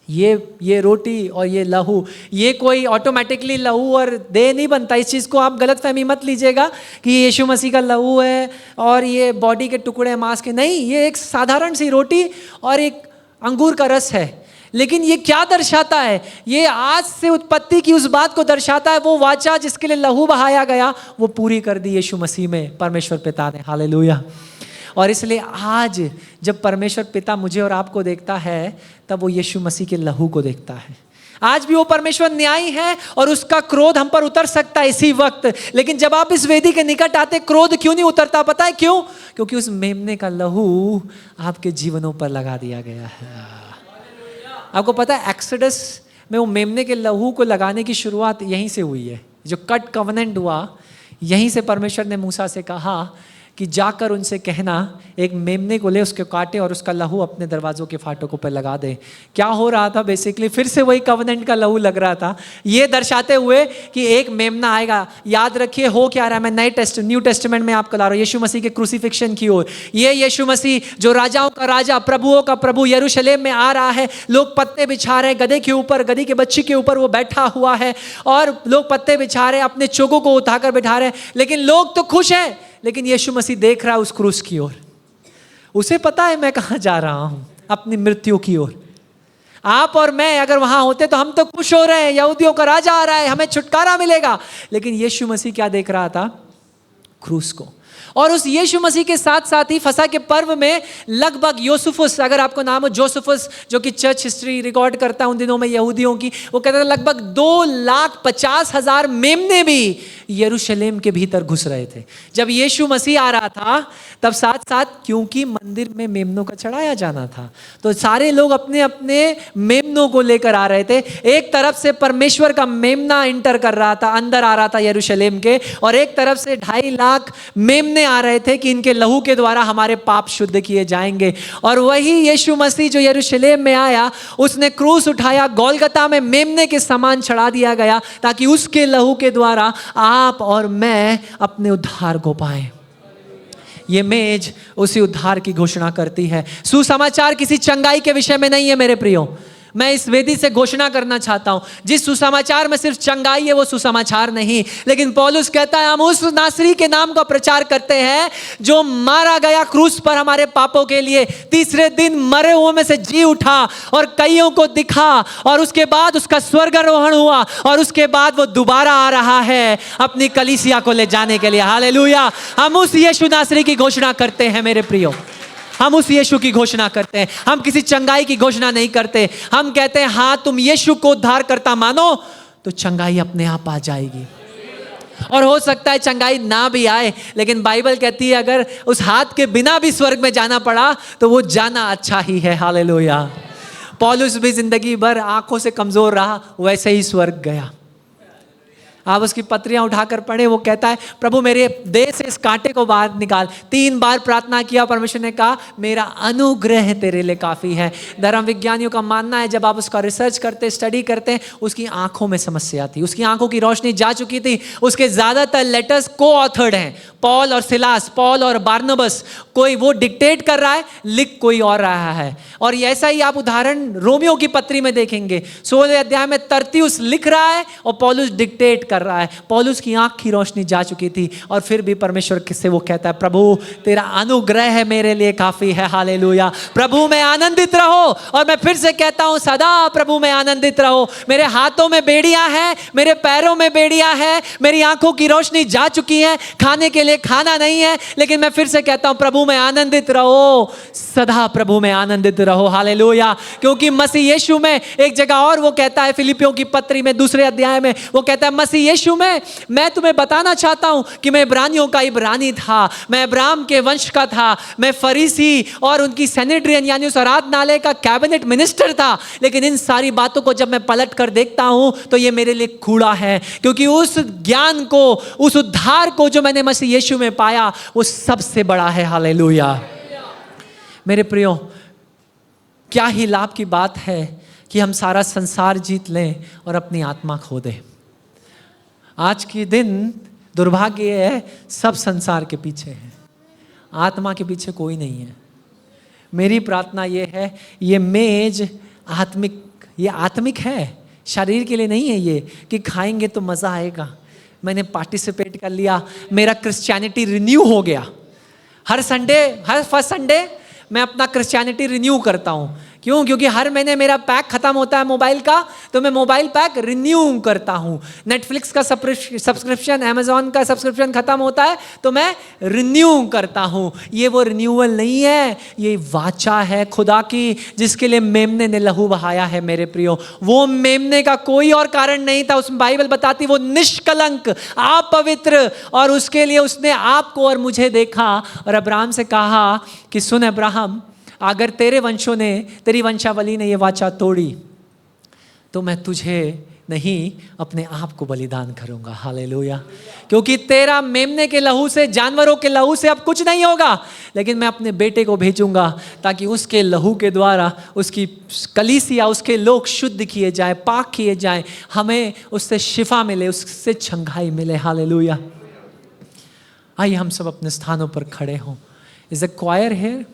ये रोटी और ये लहू, ये कोई ऑटोमेटिकली लहू और देह नहीं बनता। इस चीज़ को आप गलतफहमी मत लीजिएगा कि यीशु मसीह का लहू है और ये बॉडी के टुकड़े मांस के। नहीं, ये एक साधारण सी रोटी और एक अंगूर का रस है। लेकिन ये क्या दर्शाता है? ये आज से उत्पत्ति की उस बात को दर्शाता है, वो वाचा जिसके लिए लहू बहाया गया, वो पूरी कर दी यीशु मसीह में परमेश्वर पिता ने। हालेलुया। और इसलिए आज जब परमेश्वर पिता मुझे और आपको देखता है, तब वो यीशु मसीह के लहू को देखता है। आज भी वो परमेश्वर न्यायी है और उसका क्रोध हम पर उतर सकता है इसी वक्त। लेकिन जब आप इस वेदी के निकट आते, क्रोध क्यों नहीं उतरता? पता है क्यों? क्योंकि उस मेमने का लहू आपके जीवनों पर लगा दिया गया है। आपको पता है, एक्सोडस में वो मेमने के लहू को लगाने की शुरुआत यहीं से हुई है। जो कट कवनेंट हुआ, यहीं से परमेश्वर ने मूसा से कहा कि जाकर उनसे कहना, एक मेमने को ले, उसके काटे और उसका लहू अपने दरवाज़ों के फाटकों पर लगा दे। क्या हो रहा था? बेसिकली फिर से वही कवनेंट का लहू लग रहा था, ये दर्शाते हुए कि एक मेमना आएगा। याद रखिए हो क्या रहा है। मैं न्यू टेस्टामेंट में आपको ला रहा हूँ, यीशु मसीह के क्रूसिफिक्शन की ओर। ये यीशु मसीह जो राजाओं का राजा, प्रभुओं का प्रभु यरूशलेम में आ रहा है। लोग पत्ते बिछा रहे हैं गधे के ऊपर, गधी के बच्चे के ऊपर वो बैठा हुआ है, और लोग पत्ते बिछा रहे हैं, अपने चोगों को उठाकर बिठा रहे हैं। लेकिन लोग तो खुश हैं, लेकिन यीशु मसीह देख रहा है उस क्रूस की ओर। उसे पता है मैं कहां जा रहा हूं, अपनी मृत्यु की ओर। आप और मैं अगर वहां होते तो हम तो खुश हो रहे हैं, यहूदियों का राजा आ रहा है, हमें छुटकारा मिलेगा। लेकिन यीशु मसीह क्या देख रहा था? क्रूस को। और उस यीशु मसीह के साथ साथ ही फसह के पर्व में लगभग योसेफुस, अगर आपको नाम हो जोसेफुस, जो कि चर्च हिस्ट्री रिकॉर्ड करता है उन दिनों में यहूदियों की, वो कहता है लगभग 2,50,000 मेमने भी यरूशलेम के भीतर घुस रहे थे। जब यीशु मसीह आ रहा था तब साथ साथ, क्योंकि मंदिर में मेमनों का चढ़ाया जाना था, तो सारे लोग अपने अपने मेमनों को लेकर आ रहे थे। एक तरफ से परमेश्वर का मेमना इंटर कर रहा था, अंदर आ रहा था यरूशलेम के, और एक तरफ से 2.5 लाख मेमने आ रहे थे कि इनके लहू के द्वारा हमारे पाप शुद्ध किए जाएंगे। और वही यीशु मसीह जो यरूशलेम में आया, उसने क्रूस उठाया, गोलगता में मेमने के समान चढ़ा दिया गया, ताकि उसके लहू के द्वारा आप और मैं अपने उद्धार को पाएं। ये मेज उसी उद्धार की घोषणा करती है। सुसमाचार किसी चंगाई के विषय में नहीं है मेरे प्रियो। मैं इस वेदी से घोषणा करना चाहता हूं, जिस सुसमाचार में सिर्फ चंगाई है वो सुसमाचार नहीं, लेकिन पौलुस कहता है हम उस नासरी के नाम का प्रचार करते हैं जो मारा गया क्रूस पर हमारे पापों के लिए, तीसरे दिन मरे हुए में से जी उठा और कईयों को दिखा, और उसके बाद उसका स्वर्गारोहण हुआ, और उसके बाद वो दोबारा आ रहा है अपनी कलीसिया को ले जाने के लिए। हालेलुया। हम उस यीशु नासरी की घोषणा करते हैं मेरे प्रियो, हम उस यीशु की घोषणा करते हैं। हम किसी चंगाई की घोषणा नहीं करते। हम कहते हैं हाँ, तुम यीशु को उद्धार करता मानो तो चंगाई अपने आप आ जाएगी। और हो सकता है चंगाई ना भी आए, लेकिन बाइबल कहती है अगर उस हाथ के बिना भी स्वर्ग में जाना पड़ा तो वो जाना अच्छा ही है। हालेलुया। पौलुस भी जिंदगी भर आंखों से कमजोर रहा, वैसे ही स्वर्ग गया। आप उसकी पत्रियां उठाकर पढ़े, वो कहता है प्रभु मेरे देह से इस कांटे को बाहर निकाल। 3 बार प्रार्थना किया, परमेश्वर ने कहा मेरा अनुग्रह तेरे लिए काफी है। धर्म विज्ञानियों का मानना है जब आप उसका रिसर्च करते, स्टडी करते हैं, उसकी आंखों में समस्या थी, उसकी आंखों की रोशनी जा चुकी थी। उसके ज्यादातर लेटर्स को ऑथर्ड हैं, पॉल और सिलास, पॉल और बारनबस। कोई वो डिक्टेट कर रहा है, लिख कोई और रहा है। और ऐसा ही आप उदाहरण रोमियो की पत्री में देखेंगे। 16 अध्याय में तरतियुस लिख रहा है और पौलुस डिक्टेट कर रहा है। पौलुस की आंख की रोशनी जा चुकी थी, और फिर भी परमेश्वर से वो कहता है प्रभु तेरा अनुग्रह है मेरे लिए काफी है। हालेलुया। प्रभु में आनंदित रहो। और मैं फिर से कहता हूं सदा प्रभु में आनंदित रहो। मेरे हाथों में बेड़ियां हैं, मेरे पैरों में बेड़ियां हैं, मेरी आंखों की रोशनी जा चुकी है, खाने के लिए खाना नहीं है, लेकिन मैं फिर से कहता हूं प्रभु में आनंदित रहो, सदा प्रभु में आनंदित रहो। हालेलुया। क्योंकि मसीह यीशु में, एक जगह और वो कहता है फिलिपियों की पत्री में 2 अध्याय में, वो कहता है मसीह यीशु में मैं तुम्हें बताना चाहता हूं कि मैं इब्रानियों का इब्रानी था, मैं अब्राहम के वंश का था, मैं फरीसी और उनकी सेनेड्रियन यानी उस आराधनालय का कैबिनेट मिनिस्टर था, लेकिन इन सारी बातों को जब मैं पलट कर देखता हूं तो ये मेरे लिए कूड़ा है, क्योंकि उस ज्ञान को, उस उद्धार को जो मैंने मसीह यीशु में पाया वो सबसे बड़ा है। हालेलुया। मेरे प्रियो, क्या ही लाभ की बात है कि हम सारा संसार जीत लें और अपनी आत्मा खो दें। आज के दिन दुर्भाग्य है, सब संसार के पीछे है, आत्मा के पीछे कोई नहीं है। मेरी प्रार्थना ये है, ये मेज ये आत्मिक है, शरीर के लिए नहीं है ये कि खाएंगे तो मज़ा आएगा। मैंने पार्टिसिपेट कर लिया, मेरा क्रिश्चियनिटी रिन्यू हो गया। हर फर्स्ट संडे मैं अपना क्रिश्चियनिटी रिन्यू करता हूँ। क्यों? क्योंकि हर महीने मेरा पैक खत्म होता है मोबाइल का, तो मैं मोबाइल पैक रिन्यू करता हूँ। नेटफ्लिक्स का सब्सक्रिप्शन, अमेजॉन का सब्सक्रिप्शन खत्म होता है तो मैं रिन्यू करता हूँ। ये वो रिन्यूअल नहीं है, ये वाचा है खुदा की, जिसके लिए मेमने ने लहू बहाया है। मेरे प्रियो, वो मेमने का कोई और कारण नहीं था। उसमें बाइबल बताती वो निष्कलंक, अपवित्र, और उसके लिए उसने आपको और मुझे देखा और अब्राहम से कहा कि सुन अब्राहम, अगर तेरे वंशों ने, तेरी वंशावली ने ये वाचा तोड़ी तो मैं तुझे नहीं अपने आप को बलिदान करूंगा। हालेलुया। क्योंकि तेरा मेमने के लहू से, जानवरों के लहू से अब कुछ नहीं होगा, लेकिन मैं अपने बेटे को भेजूंगा ताकि उसके लहू के द्वारा उसकी कलीसिया, उसके लोग शुद्ध किए जाए, पाक किए जाए, हमें उससे शिफा मिले, उससे छंगाई मिले। हालेलुया। आइए हम सब अपने स्थानों पर खड़े हों। Is the choir here?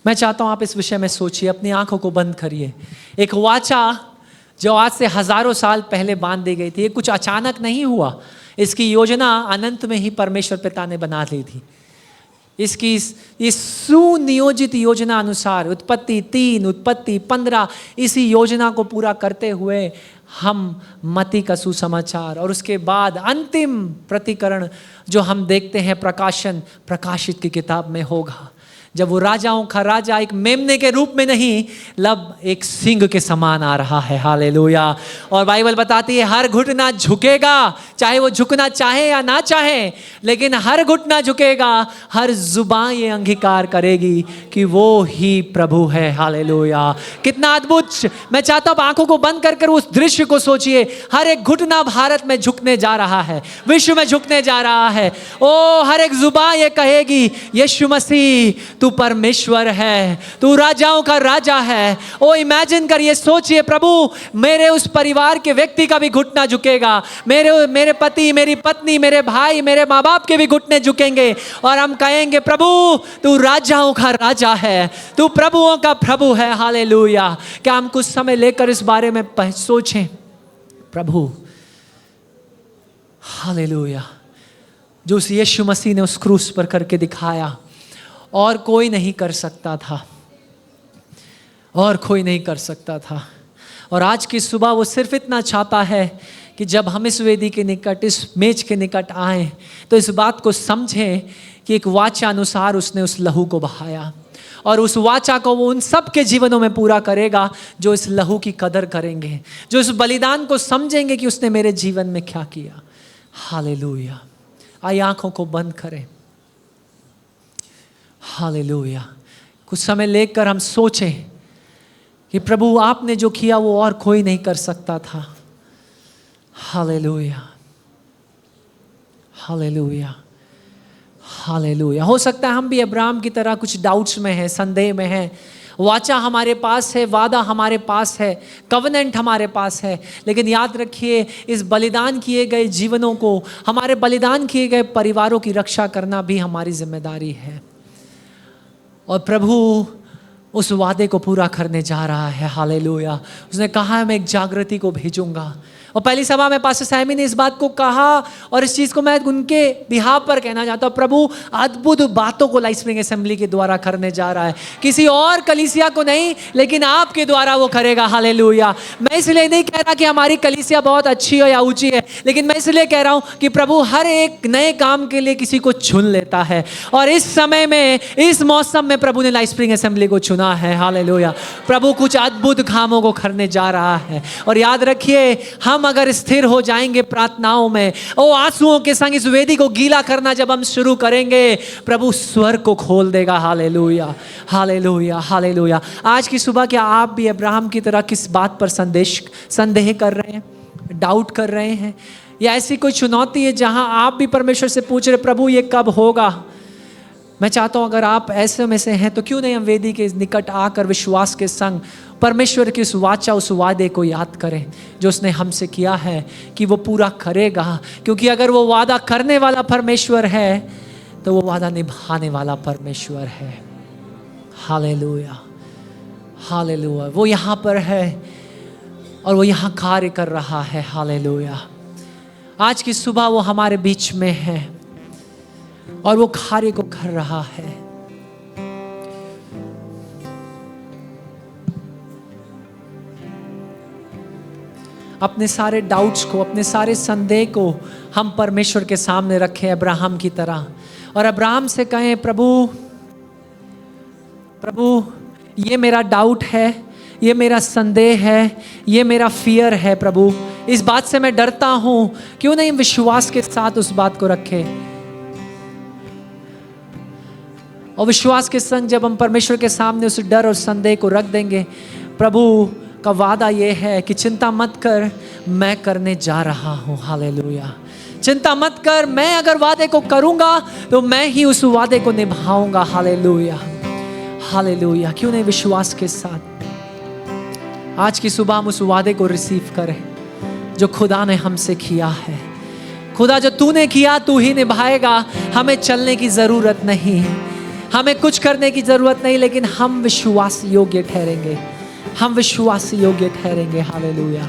मैं चाहता हूं आप इस विषय में सोचिए, अपनी आंखों को बंद करिए। एक वाचा जो आज से हजारों साल पहले बांध दी गई थी, ये कुछ अचानक नहीं हुआ। इसकी योजना अनंत में ही परमेश्वर पिता ने बना ली थी। इसकी इस सुनियोजित योजना अनुसार उत्पत्ति 3, उत्पत्ति 15, इसी योजना को पूरा करते हुए हम मत्ती का सुसमाचार और उसके बाद अंतिम प्रतिकरण जो हम देखते हैं प्रकाशित की किताब में होगा, जब वो राजाओं का राजा एक मेमने के रूप में नहीं, लब एक सिंह के समान आ रहा है। हालेलुया। और बाइबल बताती है हर घुटना झुकेगा, चाहे वो झुकना चाहे या ना चाहे, लेकिन हर घुटना झुकेगा, हर जुबान ये अंगीकार करेगी कि वो ही प्रभु है। हालेलुया। कितना अद्भुत। मैं चाहता हूं आंखों को बंद कर उस दृश्य को सोचिए। हर एक घुटना भारत में झुकने जा रहा है, विश्व में झुकने जा रहा है। ओ हर एक जुबान ये कहेगी यीशु मसीह तू परमेश्वर है, तू राजाओं का राजा है। ओ इमेजिन करिए, सोचिए, प्रभु मेरे उस परिवार के व्यक्ति का भी घुटना झुकेगा, मेरे पति, मेरी पत्नी, मेरे भाई, मेरे माँ बाप के भी घुटने झुकेंगे और हम कहेंगे प्रभु तू राजाओं का राजा है, तू प्रभुओं का प्रभु है। हालेलुया। क्या हम कुछ समय लेकर इस बारे में सोचें? प्रभु हालेलुया, जो उस यीशु मसीह ने उस क्रूस पर करके दिखाया, और कोई नहीं कर सकता था, और कोई नहीं कर सकता था। और आज की सुबह वो सिर्फ इतना चाहता है कि जब हम इस वेदी के निकट, इस मेज के निकट आए, तो इस बात को समझें कि एक वाचा अनुसार उसने उस लहू को बहाया, और उस वाचा को वो उन सब के जीवनों में पूरा करेगा जो इस लहू की कदर करेंगे, जो इस बलिदान को समझेंगे कि उसने मेरे जीवन में क्या किया। हालेलुया। आइए आंखों को बंद करें। हालेलुया। कुछ समय लेकर हम सोचें कि प्रभु आपने जो किया वो और कोई नहीं कर सकता था। Hallelujah, hallelujah, hallelujah. हो सकता है हम भी अब्राहम की तरह कुछ डाउट्स में हैं, संदेह में हैं। वाचा हमारे पास है, वादा हमारे पास है, कवनेंट हमारे पास है, लेकिन याद रखिए इस बलिदान किए गए जीवनों को, हमारे बलिदान किए गए परिवारों की रक्षा करना भी हमारी जिम्मेदारी है। और प्रभु उस वादे को पूरा करने जा रहा है। हालेलुया। उसने कहा मैं एक जागृति को भेजूंगा, और पहली सभा में पास्टर सैमी ने इस बात को कहा, और इस चीज़ को मैं उनके बिहाफ पर कहना चाहता हूँ। प्रभु अद्भुत बातों को लाइफ स्प्रिंग असेंबली के द्वारा करने जा रहा है, किसी और कलीसिया को नहीं, लेकिन आपके द्वारा वो करेगा। हालेलुया। मैं इसलिए नहीं कह रहा कि हमारी कलीसिया बहुत अच्छी हो या ऊंची है, लेकिन मैं इसलिए कह रहा हूँ कि प्रभु हर एक नए काम के लिए किसी को चुन लेता है, और इस समय में, इस मौसम में प्रभु ने लाइफ स्प्रिंग असेंबली को चुना है। हालेलुया। प्रभु कुछ अद्भुत कामों को करने जा रहा है, और याद रखिए हम अगर स्थिर हो जाएंगे प्रार्थनाओं में, ओ आंसुओं के संग इस वेदी को गीला करना जब हम शुरू करेंगे, प्रभु स्वर को खोल देगा। Hallelujah, hallelujah, hallelujah. आज की सुबह क्या आप भी अब्राहम की तरह किस बात पर संदेह कर रहे हैं, डाउट कर रहे हैं, या ऐसी कोई चुनौती है जहां आप भी परमेश्वर से पूछ रहे प्रभु ये कब होगा? मैं चाहता हूं अगर आप ऐसे में से हैं तो क्यों नहीं हम वेदी के निकट आकर विश्वास के संग परमेश्वर की उस वाचा, उस वादे को याद करें जो उसने हमसे किया है कि वो पूरा करेगा। क्योंकि अगर वो वादा करने वाला परमेश्वर है तो वो वादा निभाने वाला परमेश्वर है। Hallelujah, hallelujah. वो यहाँ पर है और वो यहाँ कार्य कर रहा है। हालेलुया। आज की सुबह वो हमारे बीच में है और वो कार्य को कर रहा है। अपने सारे डाउट्स को, अपने सारे संदेह को हम परमेश्वर के सामने रखें अब्राहम की तरह, और अब्राहम से कहें प्रभु, प्रभु ये मेरा डाउट है, ये मेरा संदेह है, ये मेरा फियर है प्रभु, इस बात से मैं डरता हूं। क्यों नहीं विश्वास के साथ उस बात को रखें, और विश्वास के संग जब हम परमेश्वर के सामने उस डर और संदेह को रख देंगे, प्रभु का वादा ये है कि चिंता मत कर, मैं करने जा रहा हूं। हालेलुया। चिंता मत कर, मैं अगर वादे को करूंगा तो मैं ही उस वादे को निभाऊंगा। Hallelujah, hallelujah. क्यों नहीं विश्वास के साथ आज की सुबह हम उस वादे को रिसीव करें जो खुदा ने हमसे किया है। खुदा जो तूने किया तू ही निभाएगा। हमें चलने की जरूरत नहीं, हमें कुछ करने की जरूरत नहीं, लेकिन हम विश्वास योग्य ठहरेंगे, हम विश्वास योग्य ठहरेंगे। हालेलुया।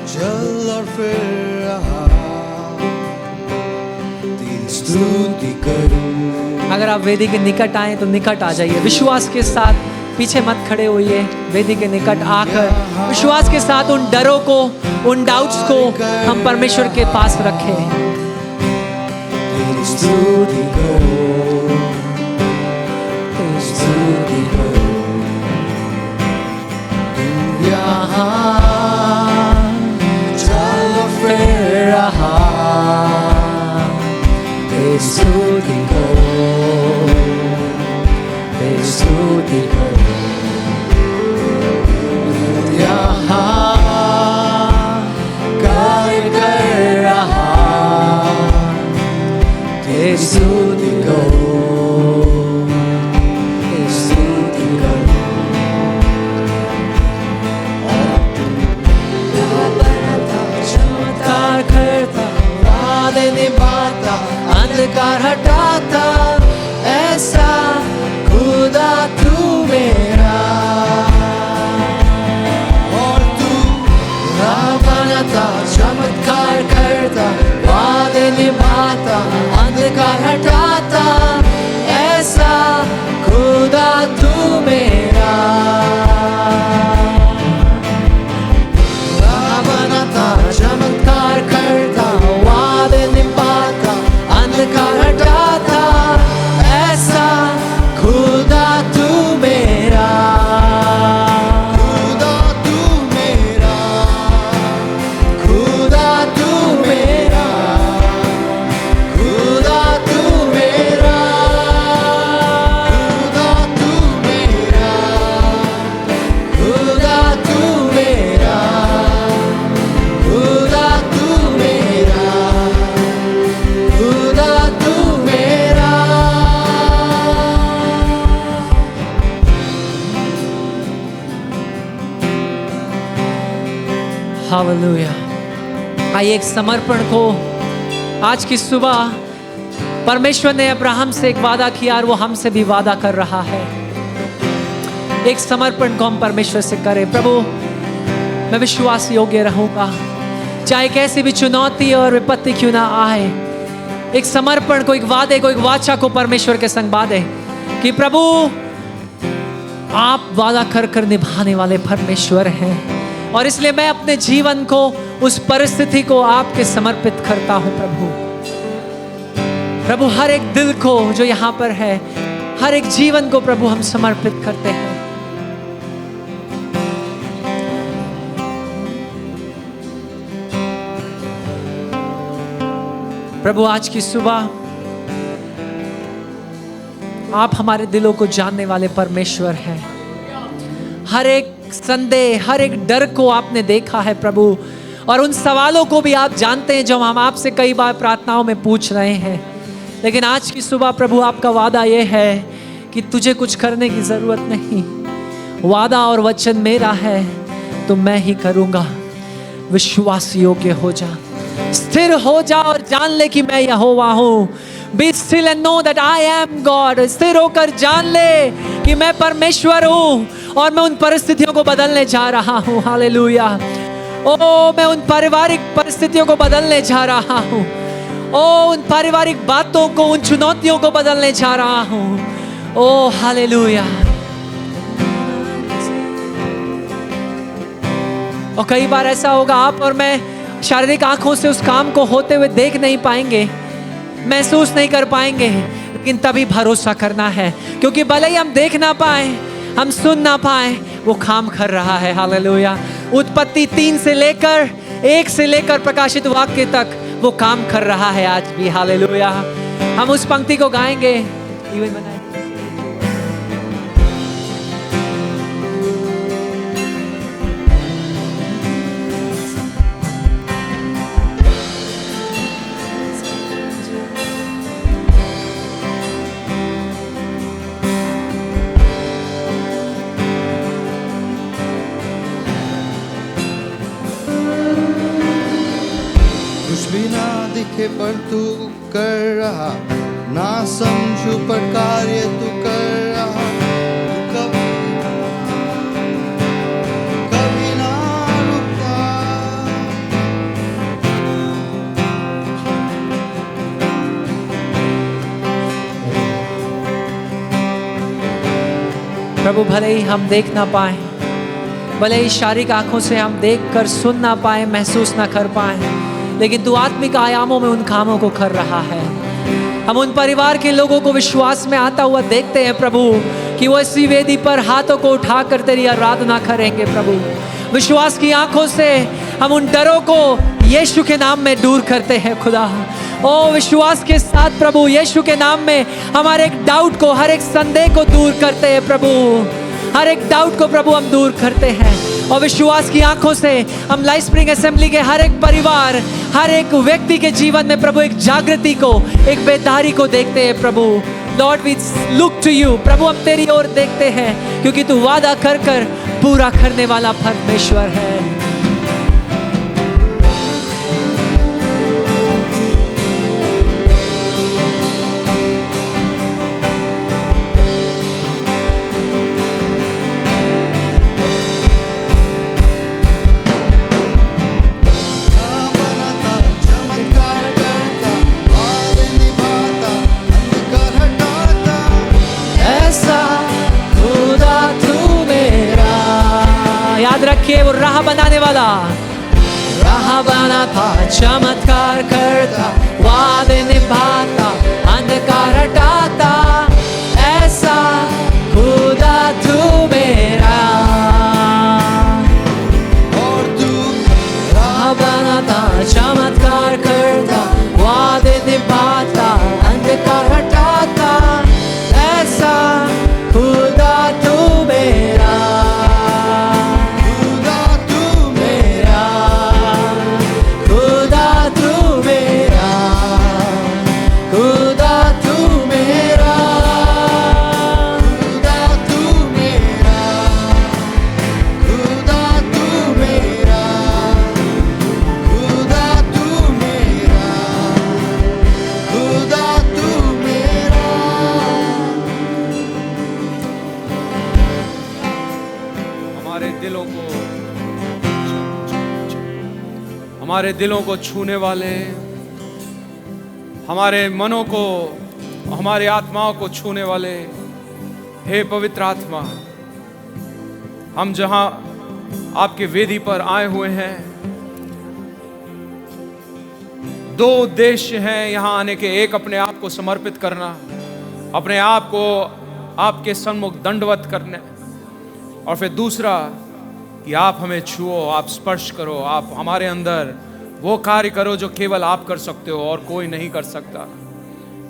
चल और फिर स्तुति करूं। अगर आप वेदी के निकट आए तो निकट आ जाइए विश्वास के साथ। पीछे मत खड़े होइए, वेदी के निकट आकर विश्वास के साथ उन डरों को, उन डाउट्स को हम परमेश्वर के पास रखें। तेरी स्तुति करो, तेरी स्तुति करो। यहाँ चल फिर रहा, तेरी स्तुति करो, तेरी स्तुति करो। यहाँ कार्य कर रहा, तेरी स्तुति करो, तेरी स्तुति करो। चमत्कार करता, वादे निभाता, अंधकार हटाता, ऐसा खुदा तू मेरा। और तू राह बनाता, चमत्कार करता, वादे निभाता, अंधकार हटाता, ऐसा खुदा तू मेरा। राह बनाता, चमत्कार करता, वादे निभाता, अंधकार हटाता, ऐसा खुदा तू मेरा। खुदा तू मेरा, खुदा तू मेरा, खुदा तू मेरा, खुदा तू मेरा, खुदा तू मेरा, खुदा तू मेरा। हालेलुया। आइए एक समर्पण को, आज की सुबह परमेश्वर ने अब्राहम से एक वादा किया और वो हमसे भी वादा कर रहा है। एक समर्पण को हम परमेश्वर से करें। प्रभु, मैं विश्वास योग्य रहूंगा, चाहे कैसी भी चुनौती और विपत्ति क्यों ना आए। एक समर्पण को, एक वादे को, एक वाचा को परमेश्वर के संग बांधे कि प्रभु आप वादा कर कर निभाने वाले परमेश्वर हैं, और इसलिए मैं अपने जीवन को, उस परिस्थिति को आपके समर्पित करता हूं। प्रभु हर एक दिल को जो यहाँ पर है, हर एक जीवन को प्रभु हम समर्पित करते हैं। प्रभु आज की सुबह आप हमारे दिलों को जानने वाले परमेश्वर हैं। हर एक संदेह, हर एक डर को आपने देखा है प्रभु, और उन सवालों को भी आप जानते हैं जो हम आपसे कई बार प्रार्थनाओं में पूछ रहे हैं। लेकिन आज की सुबह प्रभु आपका वादा ये है कि तुझे कुछ करने की जरूरत नहीं, वादा और वचन मेरा है तो मैं ही करूंगा। विश्वास योग्य हो जा, स्थिर हो जा और जान ले कि मैं यहोवा हूँ। Be still and know that I am God. स्थिर होकर जान ले कि मैं परमेश्वर हूँ और मैं उन परिस्थितियों को बदलने जा रहा हूँ। हालेलुया। ओ मैं उन पारिवारिक परिस्थितियों को बदलने जा रहा हूँ। ओ उन पारिवारिक बातों को, उन चुनौतियों को बदलने जा रहा हूँ। ओ हालेलुया। और कई बार ऐसा होगा आप और मैं शारीरिक आंखों से उस काम को होते हुए देख नहीं पाएंगे, महसूस नहीं कर पाएंगे, लेकिन तभी भरोसा करना है, क्योंकि भले ही हम देख ना पाए, हम सुन ना पाए, वो काम कर रहा है। हालेलुया। उत्पत्ति 3 से लेकर 1 से लेकर प्रकाशित वाक्य तक वो काम कर रहा है आज भी। हालेलुया। हम उस पंक्ति को गाएंगे। दिखे पर तू कर रहा, ना समझू पर कार्य तू कर रहा। तू कभी ना रुकता। प्रभु भले ही हम देख ना पाए, भले ही शारीरिक आंखों से हम देख कर सुन ना पाए, महसूस ना कर पाए, लेकिन तू आत्मिक आयामों में उन कामों को कर रहा है। हम उन परिवार के लोगों को विश्वास में आता हुआ देखते हैं प्रभु, कि वो इसी वेदी पर हाथों को उठाकर तेरी आराधना करेंगे प्रभु। विश्वास की आंखों से हम उन डरों को यीशु के नाम में दूर करते हैं खुदा। ओ विश्वास के साथ प्रभु यीशु के नाम में हमारे एक डाउट को, हर एक संदेह को दूर करते हैं प्रभु। हर एक डाउट को प्रभु हम दूर करते हैं, और विश्वास की आंखों से हम लाइफ स्प्रिंग असेंबली के हर एक परिवार, हर एक व्यक्ति के जीवन में प्रभु एक जागृति को, एक बेदारी को देखते हैं प्रभु। Lord we look to you, प्रभु हम तेरी ओर देखते हैं, क्योंकि तू वादा कर कर पूरा करने वाला परमेश्वर है। रखिए वो राह बनाने वाला, राह बनाता, चमत्कार करता, वादे निभाता, अंधकार हटाता, ऐसा खुदा तू मेरा। और तू राह बनाता, चमत्कार करता, वादे निभाता, अंधकार हटाता, ऐसा खुदा तू मेरा। हमारे दिलों को छूने वाले, हमारे मनों को, हमारे आत्माओं को छूने वाले, हे पवित्र आत्मा, हम जहां आपके वेदी पर आए हुए हैं, दो उद्देश्य हैं यहां आने के। एक, अपने आप को समर्पित करना, अपने आप को आपके सन्मुख दंडवत करने, और फिर दूसरा कि आप हमें छुओ, आप स्पर्श करो, आप हमारे अंदर वो कार्य करो जो केवल आप कर सकते हो और कोई नहीं कर सकता।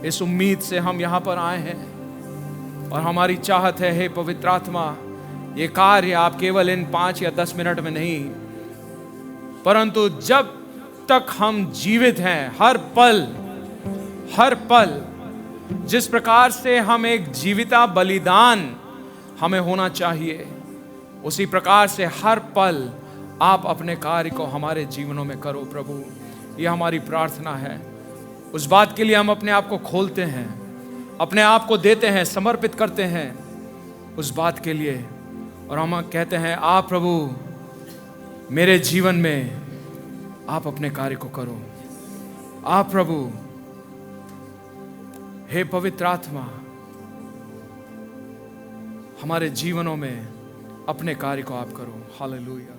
इस उम्मीद से हम यहाँ पर आए हैं, और हमारी चाहत है, हे पवित्र आत्मा, ये कार्य आप केवल इन 5 या 10 मिनट में नहीं, परंतु जब तक हम जीवित हैं, हर पल जिस प्रकार से हम एक जीविता बलिदान हमें होना चाहिए, उसी प्रकार से हर पल आप अपने कार्य को हमारे जीवनों में करो प्रभु। ये हमारी प्रार्थना है। उस बात के लिए हम अपने आप को खोलते हैं, अपने आप को देते हैं, समर्पित करते हैं उस बात के लिए, और हम कहते हैं, आप प्रभु मेरे जीवन में आप अपने कार्य को करो। आप प्रभु, हे पवित्र आत्मा, हमारे जीवनों में अपने कार्य को आप करो। हालेलुया।